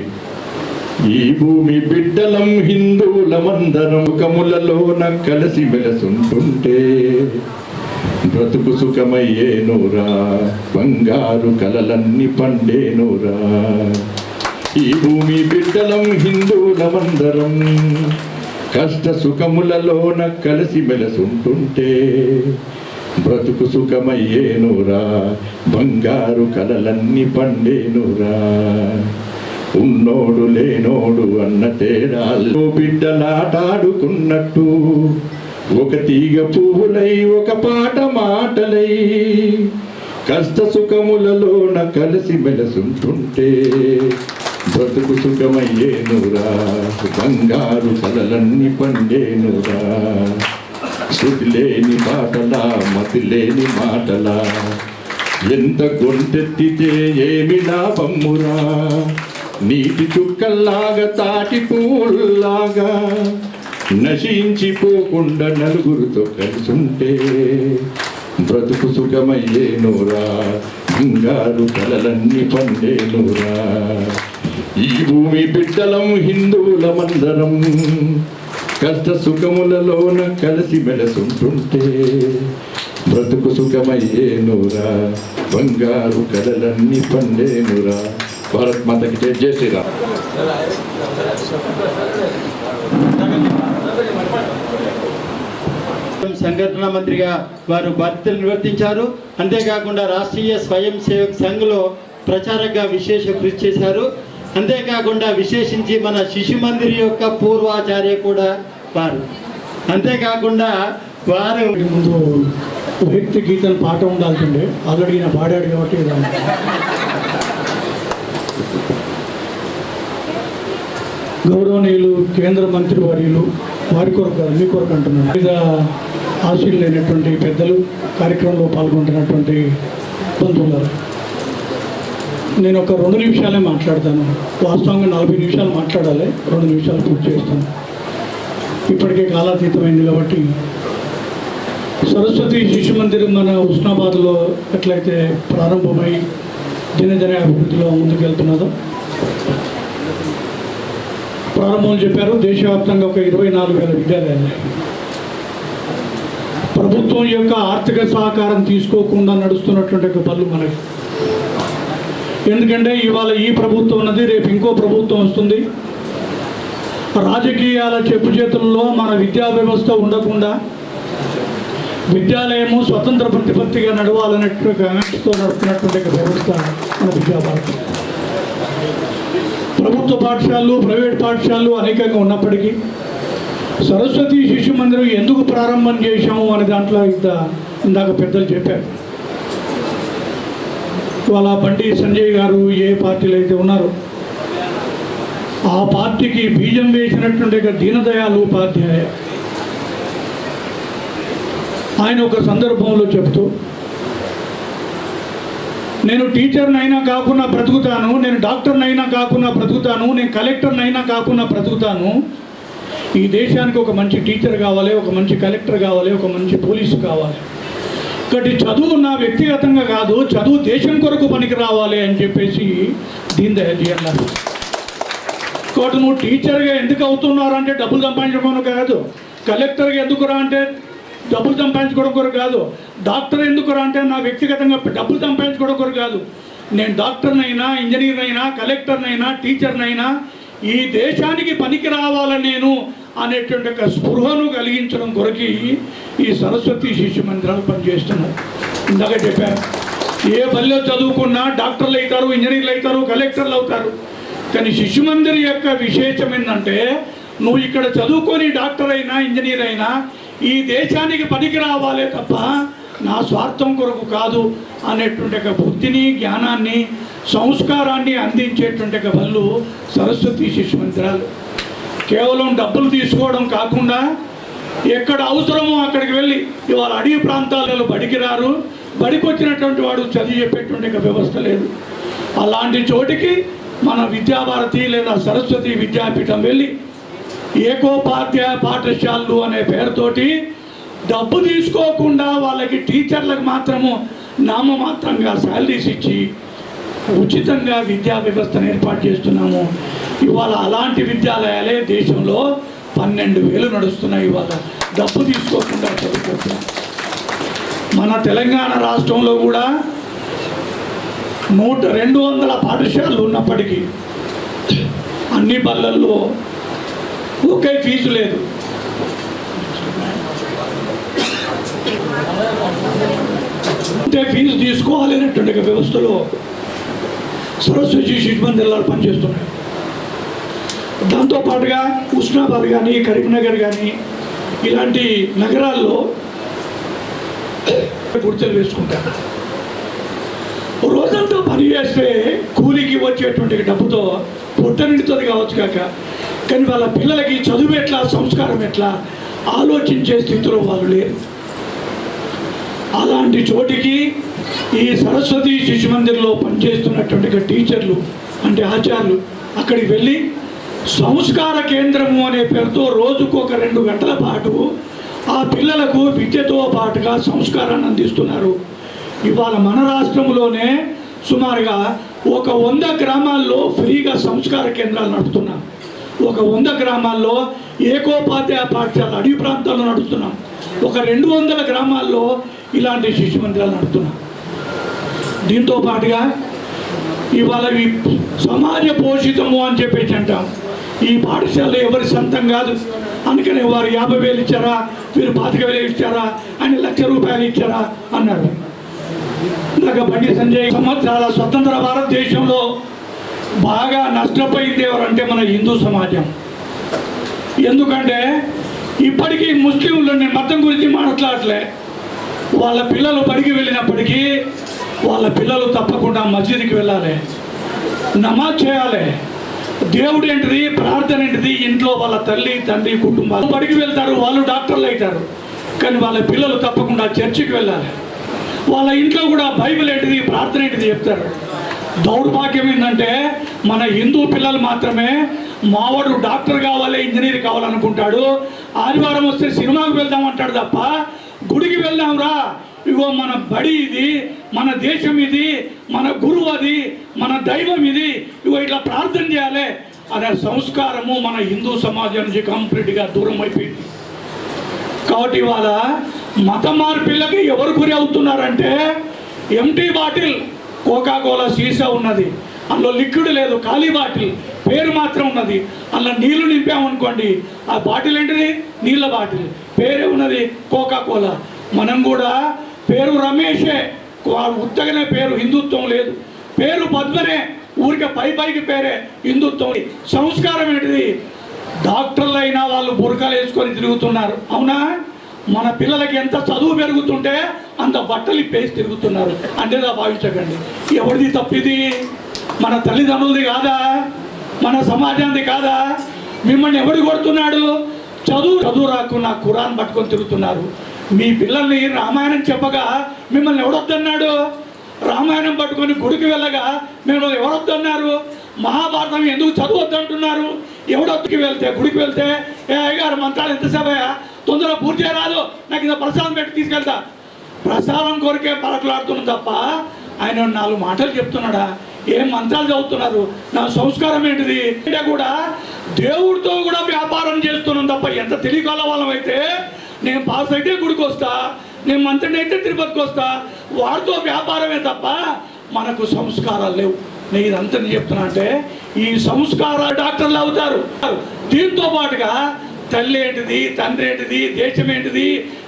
ఈ భూమి బిడ్డలం హిందువులమందరం కములలోన కలిసి మెలసుంటుంటే బ్రతుకు సుఖమయ్యేనురా, బంగారు కలలన్నీ పండేనురా. ఈ భూమి బిడ్డలం హిందువులమందరం కష్ట సుఖములలోన కలిసి మెలసుంటుంటే బ్రతుకు సుఖమయ్యేనురా, బంగారు కలలన్నీ పండేనురా. ఉన్నోడు లేనోడు అన్న తేడాలు బిడ్డలాటాడుకున్నట్టు ఒక తీగ పువ్వులై ఒక పాట మాటలై కష్ట సుఖములలోన కలిసి మెలసుంటుంటే బ్రతుకు సుఖమయ్యేనురా, బంగారు కలలన్నీ పండేనురా. శృతి లేని పాటలా, మతి లేని మాటలా, ఎంత గొంతెత్తితే ఏమి లాభమురా, నీటి చుక్కల్లాగా తాటి పూల్లాగా నశించిపోకుండా నలుగురితో కలిసుంటే బ్రతుకు సుఖమయ్యేనురా, బంగారు కలలన్నీ పండేనురా. ఈ భూమి బిడ్డలం హిందువులమందరం కష్ట సుఖములలోన కలిసి మెలసుంటుంటే బ్రతుకు సుఖమయ్యేనురా, బంగారు కలలన్నీ పండేనురా. భారత్ మాతకి జై, జై శ్రీరామ్. సంఘటన మంత్రిగా వారు బాధ్యతలు నిర్వర్తించారు. అంతేకాకుండా రాష్ట్రీయ స్వయం సేవక్ సంఘ్లో ప్రచారంగా విశేష కృషి చేశారు. అంతేకాకుండా విశేషించి మన శిశు మందిర్ యొక్క పూర్వాచార్య కూడా వారు. అంతేకాకుండా వారు ముందు వ్యక్తి గీతలు పాట ఉండాల్సిండే, ఆల్రెడీ నా పాడాడు కాబట్టి గౌరవనీయులు కేంద్ర మంత్రి వర్యులు వారి కొరకు మీ కొరకు అంటున్నాను. వివిధ ఆశీలు లేనటువంటి పెద్దలు, కార్యక్రమంలో పాల్గొంటున్నటువంటి బంధువులు, నేను ఒక 2 నిమిషాలే మాట్లాడతాను. వాస్తవంగా 40 నిమిషాలు మాట్లాడాలి, 2 నిమిషాలు పూర్తి చేస్తాను. ఇప్పటికే కాలాతీతమైంది కాబట్టి సరస్వతి శిశు మందిరం మన ఉస్నాబాద్లో ఎట్లయితే ప్రారంభమై దినదిన అభివృద్ధిలో ముందుకెళ్తున్నదో, ప్రారంభం చెప్పారు దేశవ్యాప్తంగా ఒక 24,000 విద్యాలయాలు. ప్రభుత్వం యొక్క ఆర్థిక సహకారం తీసుకోకుండా నడుస్తున్నటువంటి ఒక పనులు మనకి. ఎందుకంటే ఇవాళ ఈ ప్రభుత్వం ఉన్నది, రేపు ఇంకో ప్రభుత్వం వస్తుంది. రాజకీయాల చెప్పు చేతుల్లో మన విద్యా వ్యవస్థ ఉండకుండా విద్యాలయము స్వతంత్ర ప్రతిపత్తిగా నడవాలన్నట్టుగా నడుస్తున్నటువంటి వ్యవస్థ మన విద్యాభారతం. ప్రభుత్వ పాఠశాలలు, ప్రైవేట్ పాఠశాలలు అనేకంగా ఉన్నప్పటికీ సరస్వతి శిశు మందిరం ఎందుకు ప్రారంభం చేశాము అనే దాంట్లో ఇందాక పెద్దలు చెప్పారు. వాళ్ళ బండి సంజయ్ గారు ఏ పార్టీలో అయితే ఉన్నారో ఆ పార్టీకి బీజం వేసినటువంటి దీనదయాళ్ ఉపాధ్యాయ ఆయన ఒక సందర్భంలో చెప్తూ, నేను టీచర్నైనా కాకుండా బ్రతుకుతాను, నేను డాక్టర్నైనా కాకుండా బ్రతుకుతాను, నేను కలెక్టర్నైనా కాకుండా బ్రతుకుతాను. ఈ దేశానికి ఒక మంచి టీచర్ కావాలి, ఒక మంచి కలెక్టర్ కావాలి, ఒక మంచి పోలీసు కావాలి. కాబట్టి చదువు నా వ్యక్తిగతంగా కాదు, చదువు దేశం కొరకు పనికి రావాలి అని చెప్పేసి దీన్ దయాళ్ జీ అన్నారు. కాబట్టి నువ్వు టీచర్గా ఎందుకు అవుతున్నారు అంటే డబ్బులు సంపాదించుకోవడం కాదు, కలెక్టర్గా ఎందుకురా అంటే డబ్బులు సంపాదించుకోవడం కొరకు కాదు, డాక్టర్ ఎందుకురా అంటే నా వ్యక్తిగతంగా డబ్బులు సంపాదించుకోవడం కొరకు కాదు. నేను డాక్టర్నైనా, ఇంజనీర్నైనా, కలెక్టర్నైనా, టీచర్నైనా ఈ దేశానికి పనికి రావాలని నేను అనేటువంటి ఒక స్పృహను కలిగించడం కొరకు ఈ సరస్వతి శిశు మందిరాలు పనిచేస్తున్నారు. ఇందాక చెప్పారు, ఏ పల్లెలో చదువుకున్నా డాక్టర్లు అవుతారు, ఇంజనీర్లు అవుతారు, కలెక్టర్లు అవుతారు. కానీ శిశు మందిర్ యొక్క విశేషం ఏంటంటే నువ్వు ఇక్కడ చదువుకొని డాక్టర్ అయినా, ఇంజనీర్ అయినా ఈ దేశానికి పనికి రావాలే తప్ప నా స్వార్థం కొరకు కాదు అనేటువంటి ఒక బుద్ధిని, జ్ఞానాన్ని, సంస్కారాన్ని అందించేటువంటి ఒక బళ్ళు సరస్వతి శిశు మందిరాలు. కేవలం డబ్బులు తీసుకోవడం కాకుండా ఎక్కడ అవసరమో అక్కడికి వెళ్ళి, ఇవాళ అడవి ప్రాంతాలలో బడికి రారు, బడికి వచ్చినటువంటి వాడు చదివి చెప్పేటువంటి ఒక వ్యవస్థ లేదు. అలాంటి చోటికి మన విద్యాభారతి లేదా సరస్వతి విద్యాపీఠం వెళ్ళి ఏకోపాధ్యాయ పాఠశాలలు అనే పేరుతోటి డబ్బు తీసుకోకుండా వాళ్ళకి టీచర్లకు మాత్రము నామమాత్రంగా శాలరీస్ ఇచ్చి ఉచితంగా విద్యా వ్యవస్థను ఏర్పాటు చేస్తున్నాము. ఇవాళ అలాంటి విద్యాలయాలే దేశంలో 12,000 నడుస్తున్నాయి. ఇవాళ డబ్బు తీసుకోకుండా చదువుకుంటున్నాం. మన తెలంగాణ రాష్ట్రంలో కూడా 200 పాఠశాలలు ఉన్నప్పటికీ అన్ని బళ్ళల్లో ఒకే ఫీజు లేదు. అంతే ఫీజు తీసుకోవాలి అనేటువంటి వ్యవస్థలో సరస్వతి శిశు మందిరాలు పనిచేస్తున్నాయి. దాంతోపాటుగా ఉస్నాబాద్ కానీ, కరీంనగర్ కానీ ఇలాంటి నగరాల్లో గుడిసెలు వేసుకుంటారు. రోజంతా పని చేస్తే కూలికి వచ్చేటువంటి డబ్బుతో పొట్ట నిండుతుంది కావచ్చు కాక, కానీ వాళ్ళ పిల్లలకి చదువు ఎట్లా, సంస్కారం ఎట్లా ఆలోచించే స్థితిలో వాళ్ళు లేరు. అలాంటి చోటికి ఈ సరస్వతి శిశు మందిర్లో పనిచేస్తున్నటువంటి టీచర్లు అంటే ఆచార్యులు అక్కడికి వెళ్ళి సంస్కార కేంద్రము అనే పేరుతో రోజుకు ఒక 2 గంటల పాటు ఆ పిల్లలకు విద్యతో పాటుగా సంస్కారాన్ని అందిస్తున్నారు. ఇవాళ మన రాష్ట్రంలోనే సుమారుగా ఒక 100 గ్రామాల్లో ఫ్రీగా సంస్కార కేంద్రాలు నడుపుతున్నాం. ఒక 100 గ్రామాల్లో ఏకోపాధ్యాయ పాఠశాల అడవి ప్రాంతాల్లో నడుపుతున్నాం. ఒక 200 గ్రామాల్లో ఇలాంటి శిశు మందిరాలు నడుపుతున్నాం. దీంతో పాటుగా ఇవాళ ఈ సమాజ పోషితము అని చెప్పేసి అంటాం. ఈ పాఠశాల ఎవరి సొంతం కాదు, అందుకని వారు 50,000 ఇచ్చారా, వీరు 25,000 ఇచ్చారా, అని ₹1,00,000 ఇచ్చారా అన్నారు. ఇందాక బండి సంజయ్ సంవత్సరాల స్వతంత్ర భారతదేశంలో బాగా నష్టపోయింది ఎవరంటే మన హిందూ సమాజం. ఎందుకంటే ఇప్పటికీ ముస్లింలు, నేను మతం గురించి మాట్లాడలే, వాళ్ళ పిల్లలు బడికి వెళ్ళినప్పటికీ వాళ్ళ పిల్లలు తప్పకుండా మసీదుకి వెళ్ళాలి, నమాజ్ చేయాలి. దేవుడు ఏంటిది, ప్రార్థన ఏంటిది, ఇంట్లో వాళ్ళ తల్లి తండ్రి కుటుంబాలు బడికి వెళ్తారు, వాళ్ళు డాక్టర్లు అవుతారు, కానీ వాళ్ళ పిల్లలు తప్పకుండా చర్చికి వెళ్ళాలి. వాళ్ళ ఇంట్లో కూడా బైబిల్ ఏంటిది, ప్రార్థన ఏంటిది చెప్తారు. దౌర్భాగ్యం ఏంటంటే మన హిందూ పిల్లలు మాత్రమే మావాడు డాక్టర్ కావాలి, ఇంజనీర్ కావాలనుకుంటాడు. ఆదివారం వస్తే సినిమాకి వెళ్దామంటాడు తప్ప గుడికి వెళ్దాంరా, ఇగో మన బడి ఇది, మన దేశం ఇది, మన గురువు అది, మన దైవం ఇది, ఇగో ఇట్లా ప్రార్థన చేయాలి అనే సంస్కారము మన హిందూ సమాజం నుంచి కంప్లీట్గా దూరం అయిపోయింది. కాబట్టి ఇవాళ మత మార్పిళ్ళకి ఎవరు గురి అవుతున్నారంటే, ఎంటీ బాటిల్ కోకా-కోలా సీసా ఉన్నది, అందులో లిక్విడ్ లేదు, ఖాళీ బాటిల్, పేరు మాత్రం ఉన్నది, అందులో నీళ్లు నింపామనుకోండి, ఆ బాటిల్ ఏంటిది, నీళ్ళ బాటిల్, పేరే ఉన్నది కోకా-కోలా. మనం కూడా పేరు రమేషే, ఉత్తగానే పేరు, హిందుత్వం లేదు. పేరు పద్మనే, ఊరికే పైకి పేరే హిందుత్వం. సంస్కారం ఏంటిది, డాక్టర్లు అయినా వాళ్ళు బురకాలు వేసుకొని తిరుగుతున్నారు, అవునా? మన పిల్లలకి ఎంత చదువు పెరుగుతుంటే అంత బట్టలు ఇప్పేసి తిరుగుతున్నారు. అంతేదా భావించకండి. ఎవరిది తప్పిది? మన తల్లిదండ్రులది కాదా, మన సమాజానికి కాదా? మిమ్మల్ని ఎవడు కొడుతున్నాడు? చదువు రాకుండా ఖురాన్ పట్టుకొని తిరుగుతున్నారు. మీ పిల్లల్ని రామాయణం చెప్పగా మిమ్మల్ని ఎవడొద్దన్నాడు? రామాయణం పట్టుకొని గుడికి వెళ్ళగా మిమ్మల్ని ఎవరొద్దన్నారు? మహాభారతం ఎందుకు చదవద్దంటున్నారు? ఎవడొద్దుకి వెళ్తే, గుడికి వెళ్తే, ఏ అయ్యగారు మంత్రాలు ఎంతసేపయ్యా, తొందరగా పూర్తి చేయరాదు, నాకు ఇంత ప్రసాదం పెట్టి తీసుకెళ్తా, ప్రసాదం కొరికే పరకలాడుతున్నాం తప్ప ఆయన 4 మాటలు చెప్తున్నాడా? ఏం మంత్రాలు చదువుతున్నారు? నా సంస్కారం ఏంటిది అంటే కూడా దేవుడితో కూడా వ్యాపారం చేస్తున్నాం తప్ప, ఎంత తెలియగల వాళ్ళం అయితే నేను పాస్ అయితే గుడికి వస్తా, నేను మంత్రిని అయితే తిరుపతికి వస్తా, వాడితో వ్యాపారమే తప్ప మనకు సంస్కారాలు లేవు. నేను ఇదంతా చెప్తున్నా అంటే ఈ సంస్కారాలు డాక్టర్లు అవుతారు. దీంతో పాటుగా తల్లి ఏంటిది, తండ్రి ఏంటిది, దేశం ఏంటిది,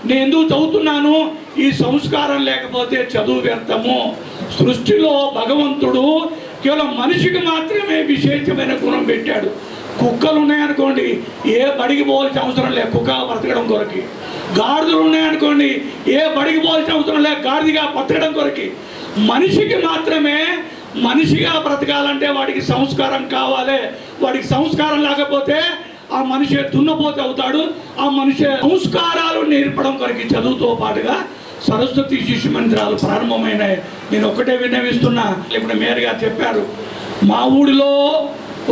నేను ఎందుకు చదువుతున్నాను, ఈ సంస్కారం లేకపోతే చదువు వ్యర్థము. సృష్టిలో భగవంతుడు కేవలం మనిషికి మాత్రమే విశేషమైన గుణం పెట్టాడు. కుక్కలు ఉన్నాయనుకోండి, ఏ బడికి పోవాల్సిన అవసరం లేదు, కుక్క బ్రతకడం కొరకి. గాడిదలు ఉన్నాయనుకోండి, ఏ బడికి పోవాల్సిన అవసరం లేదు, గాడిదిగా బ్రతకడం కొరకి. మనిషికి మాత్రమే మనిషిగా బ్రతకాలంటే వాడికి సంస్కారం కావాలి. వాడికి సంస్కారం లేకపోతే ఆ మనిషి దున్నపోతే అవుతాడు. ఆ మనిషి సంస్కారాలు నేర్పడం కొరకు చదువుతో పాటుగా సరస్వతి శిశు మందిరాలు ప్రారంభమైనాయి. నేను ఒకటే విన్నవిస్తున్నా, ఇప్పుడు మేయర్ గారు చెప్పారు, మా ఊడిలో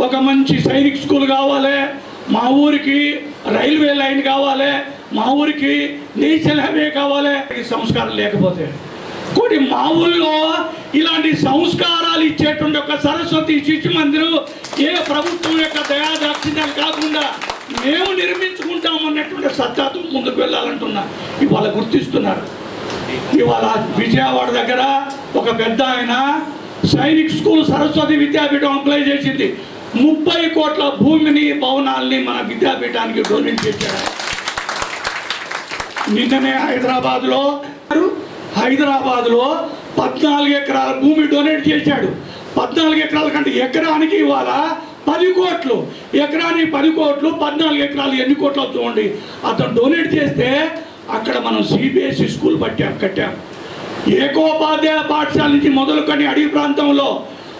ఒక మంచి సైనిక్ స్కూల్ కావాలి, మా ఊరికి రైల్వే లైన్ కావాలి, మా ఊరికి నేషనల్ హైవే కావాలి. ఈ సంస్కారం లేకపోతే కొన్ని మా ఊళ్ళో ఇలాంటి సంస్కారాలు ఇచ్చేటువంటి ఒక సరస్వతి శిశు మందిరం ఏ ప్రభుత్వం యొక్క దయాదాక్షిణ్యాలు కాకుండా మేము నిర్మించుకుంటామన్నటువంటి సత్తాతో ముందుకు వెళ్ళాలంటున్నా. ఇవాళ గుర్తిస్తున్నారు. ఇవాళ విజయవాడ దగ్గర ఒక పెద్ద ఆయన సైనిక్ స్కూల్ సరస్వతి విద్యాపీఠం అప్లై చేసింది. 30 కోట్ల భూమిని, భవనాల్ని మన విద్యాపీఠానికి డొనేట్ చేశారు. నిన్ననే హైదరాబాద్లో 14 ఎకరాల భూమి డొనేట్ చేశాడు. 14 ఎకరాల కంటే ఎకరానికి ఇవాళ 10 కోట్లు, ఎకరానికి 10 కోట్లు, 14 ఎకరాలు ఎన్ని కోట్లు చూడండి. అతను డొనేట్ చేస్తే అక్కడ మనం సిబిఎస్ఈ స్కూల్ కట్టాం. ఏకోపాధ్యాయ పాఠశాల నుంచి మొదలుకొని అడవి ప్రాంతంలో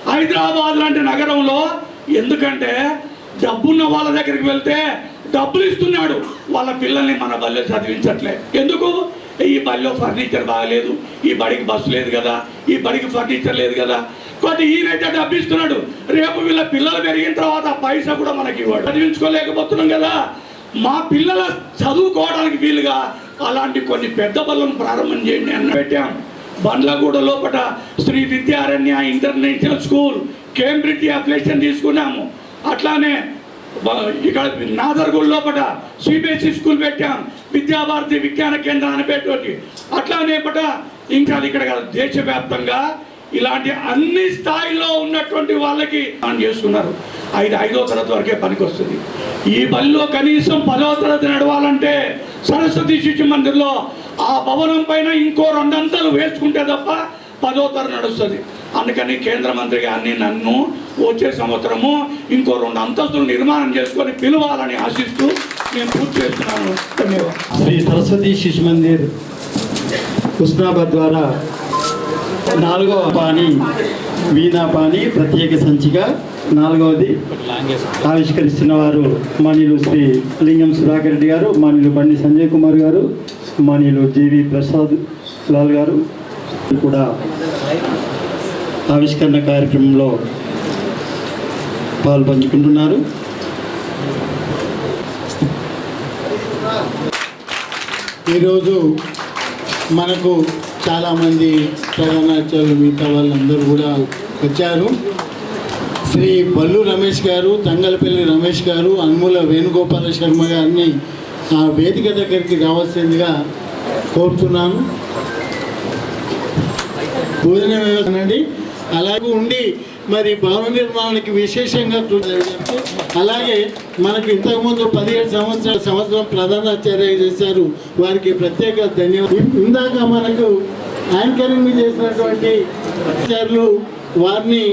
హైదరాబాద్ లాంటి నగరంలో, ఎందుకంటే డబ్బున్న వాళ్ళ దగ్గరికి వెళ్తే డబ్బులు ఇస్తున్నాడు, వాళ్ళ పిల్లల్ని మన బల్లె చదివించట్లే. ఎందుకు? ఈ బడిలో ఫర్నిచర్ బాగలేదు, ఈ బడికి బస్సు లేదు కదా, ఈ బడికి ఫర్నిచర్ లేదు కదా. కొద్ది ఈయనైతే డబ్బు ఇస్తున్నాడు, రేపు వీళ్ళ పిల్లలు పెరిగిన తర్వాత పైసా కూడా మనకి ఇవ్వడు. చదివించుకోలేకపోతున్నాం కదా. మా పిల్లల చదువుకోవడానికి వీలుగా అలాంటి కొన్ని పెద్ద బళ్ళను ప్రారంభం చేయండి అని పెట్టాం. బండ్లగూడ లోపల Sri Vidyaranya international school Cambridge application తీసుకున్నాము. అట్లానే ఇక్కడ నాదర్గూడ లోపల సిబిఎస్ఈ స్కూల్ పెట్టాం, విద్యాభారతి విజ్ఞాన కేంద్రాన్ని పెట్టి. అట్లానే ఇంకా ఇక్కడ దేశవ్యాప్తంగా ఇలాంటి అన్ని స్థాయిలో ఉన్నటువంటి వాళ్ళకి చేసుకున్నారు. 5వ తరగతి వరకే పనికి వస్తుంది. ఈ బడిలో కనీసం 10వ తరగతి నడవాలంటే సరస్వతి శిశు మందిర్లో ఆ భవనం పైన ఇంకో 2 అంతలు వేసుకుంటే తప్ప 10వ తరగతి నడుస్తుంది. అందుకని కేంద్ర మంత్రి గారిని నన్ను వచ్చే సంవత్సరము ఇంకో 2 అంతస్తులు నిర్మాణం చేసుకొని పిలవాలని ఆశిస్తూ నేను పూర్తి చేస్తున్నాను. ధన్యవాదాలు. శ్రీ సరస్వతి శిశు మందిర్ హుస్నాబాద్ ద్వారా 4వ పాని వీణాపాని ప్రత్యేక సంచిక 4వది ఆవిష్కరిస్తున్న వారు మాన్యులు శ్రీ లింగం సుధాకర్ రెడ్డి గారు, మాన్యులు బండి సంజయ్ కుమార్ గారు, మాన్యులు జీవి ప్రసాద్ లాల్ గారు కూడా ఆవిష్కరణ కార్యక్రమంలో పాల్పంచుకుంటున్నారు. ఈరోజు మనకు చాలామంది ప్రధానాచార్యులు మిగతా వాళ్ళందరూ కూడా వచ్చారు. శ్రీ బల్లు రమేష్ గారు, తంగలపల్లి రమేష్ గారు, అన్ముల వేణుగోపాల శర్మ గారిని ఆ వేదిక దగ్గరికి రావాల్సిందిగా కోరుతున్నాను. భోజన వ్యవస్థ అండి అలాగే ఉండి మరి భవన నిర్మాణానికి విశేషంగా అలాగే మనకు ఇంతకుముందు 17 సంవత్సరం ప్రధానాచార్య చేశారు. వారికి ప్రత్యేక ధన్యవాదాలు. ఇందాక మనకు యాంకరింగ్ చేసినటువంటి ఆచార్యులు వారిని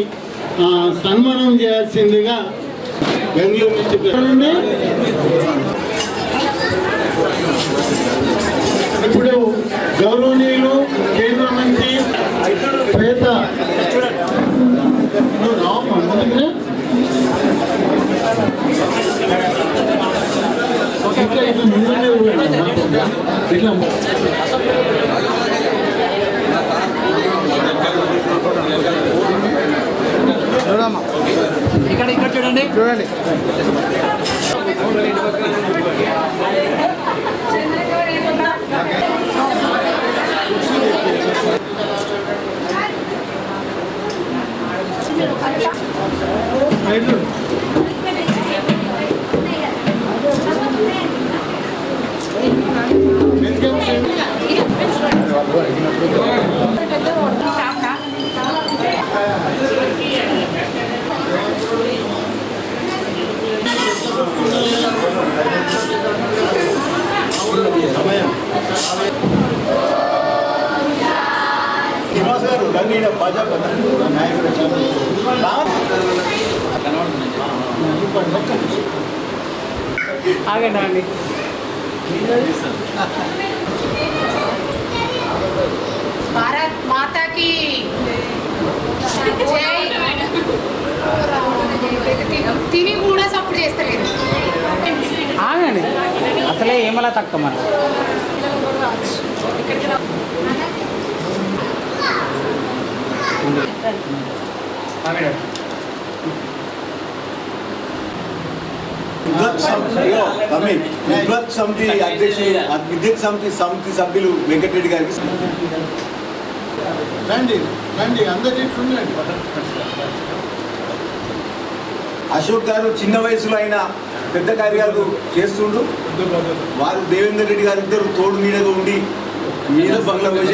సన్మానం చేయాల్సిందిగా బెంగళూరు నుంచి ఇప్పుడు గౌరవనీయులు కేంద్ర మంత్రి పేద ఇట్లా ఇక్కడ చూడండి చూడండి. ఆగండి అండి. భారత్ మాతాకి తిని కూడా సపోర్ట్ చేస్తలేదు. ఆగండి అసలే ఏమలా తక్కువ మన విద్వత్ సమితి అధ్యక్షులు విద్యుత్ సమితి సభ్యులు వెంకటరెడ్డి గారికి రండి రండి అందరి అశోక్ గారు చిన్న వయసులో అయినా పెద్ద కార్యాలు చేస్తుండు. వారు దేవేందర్ రెడ్డి గారు ఇద్దరు తోడు నీడగా ఉండి మీద బంగ్లా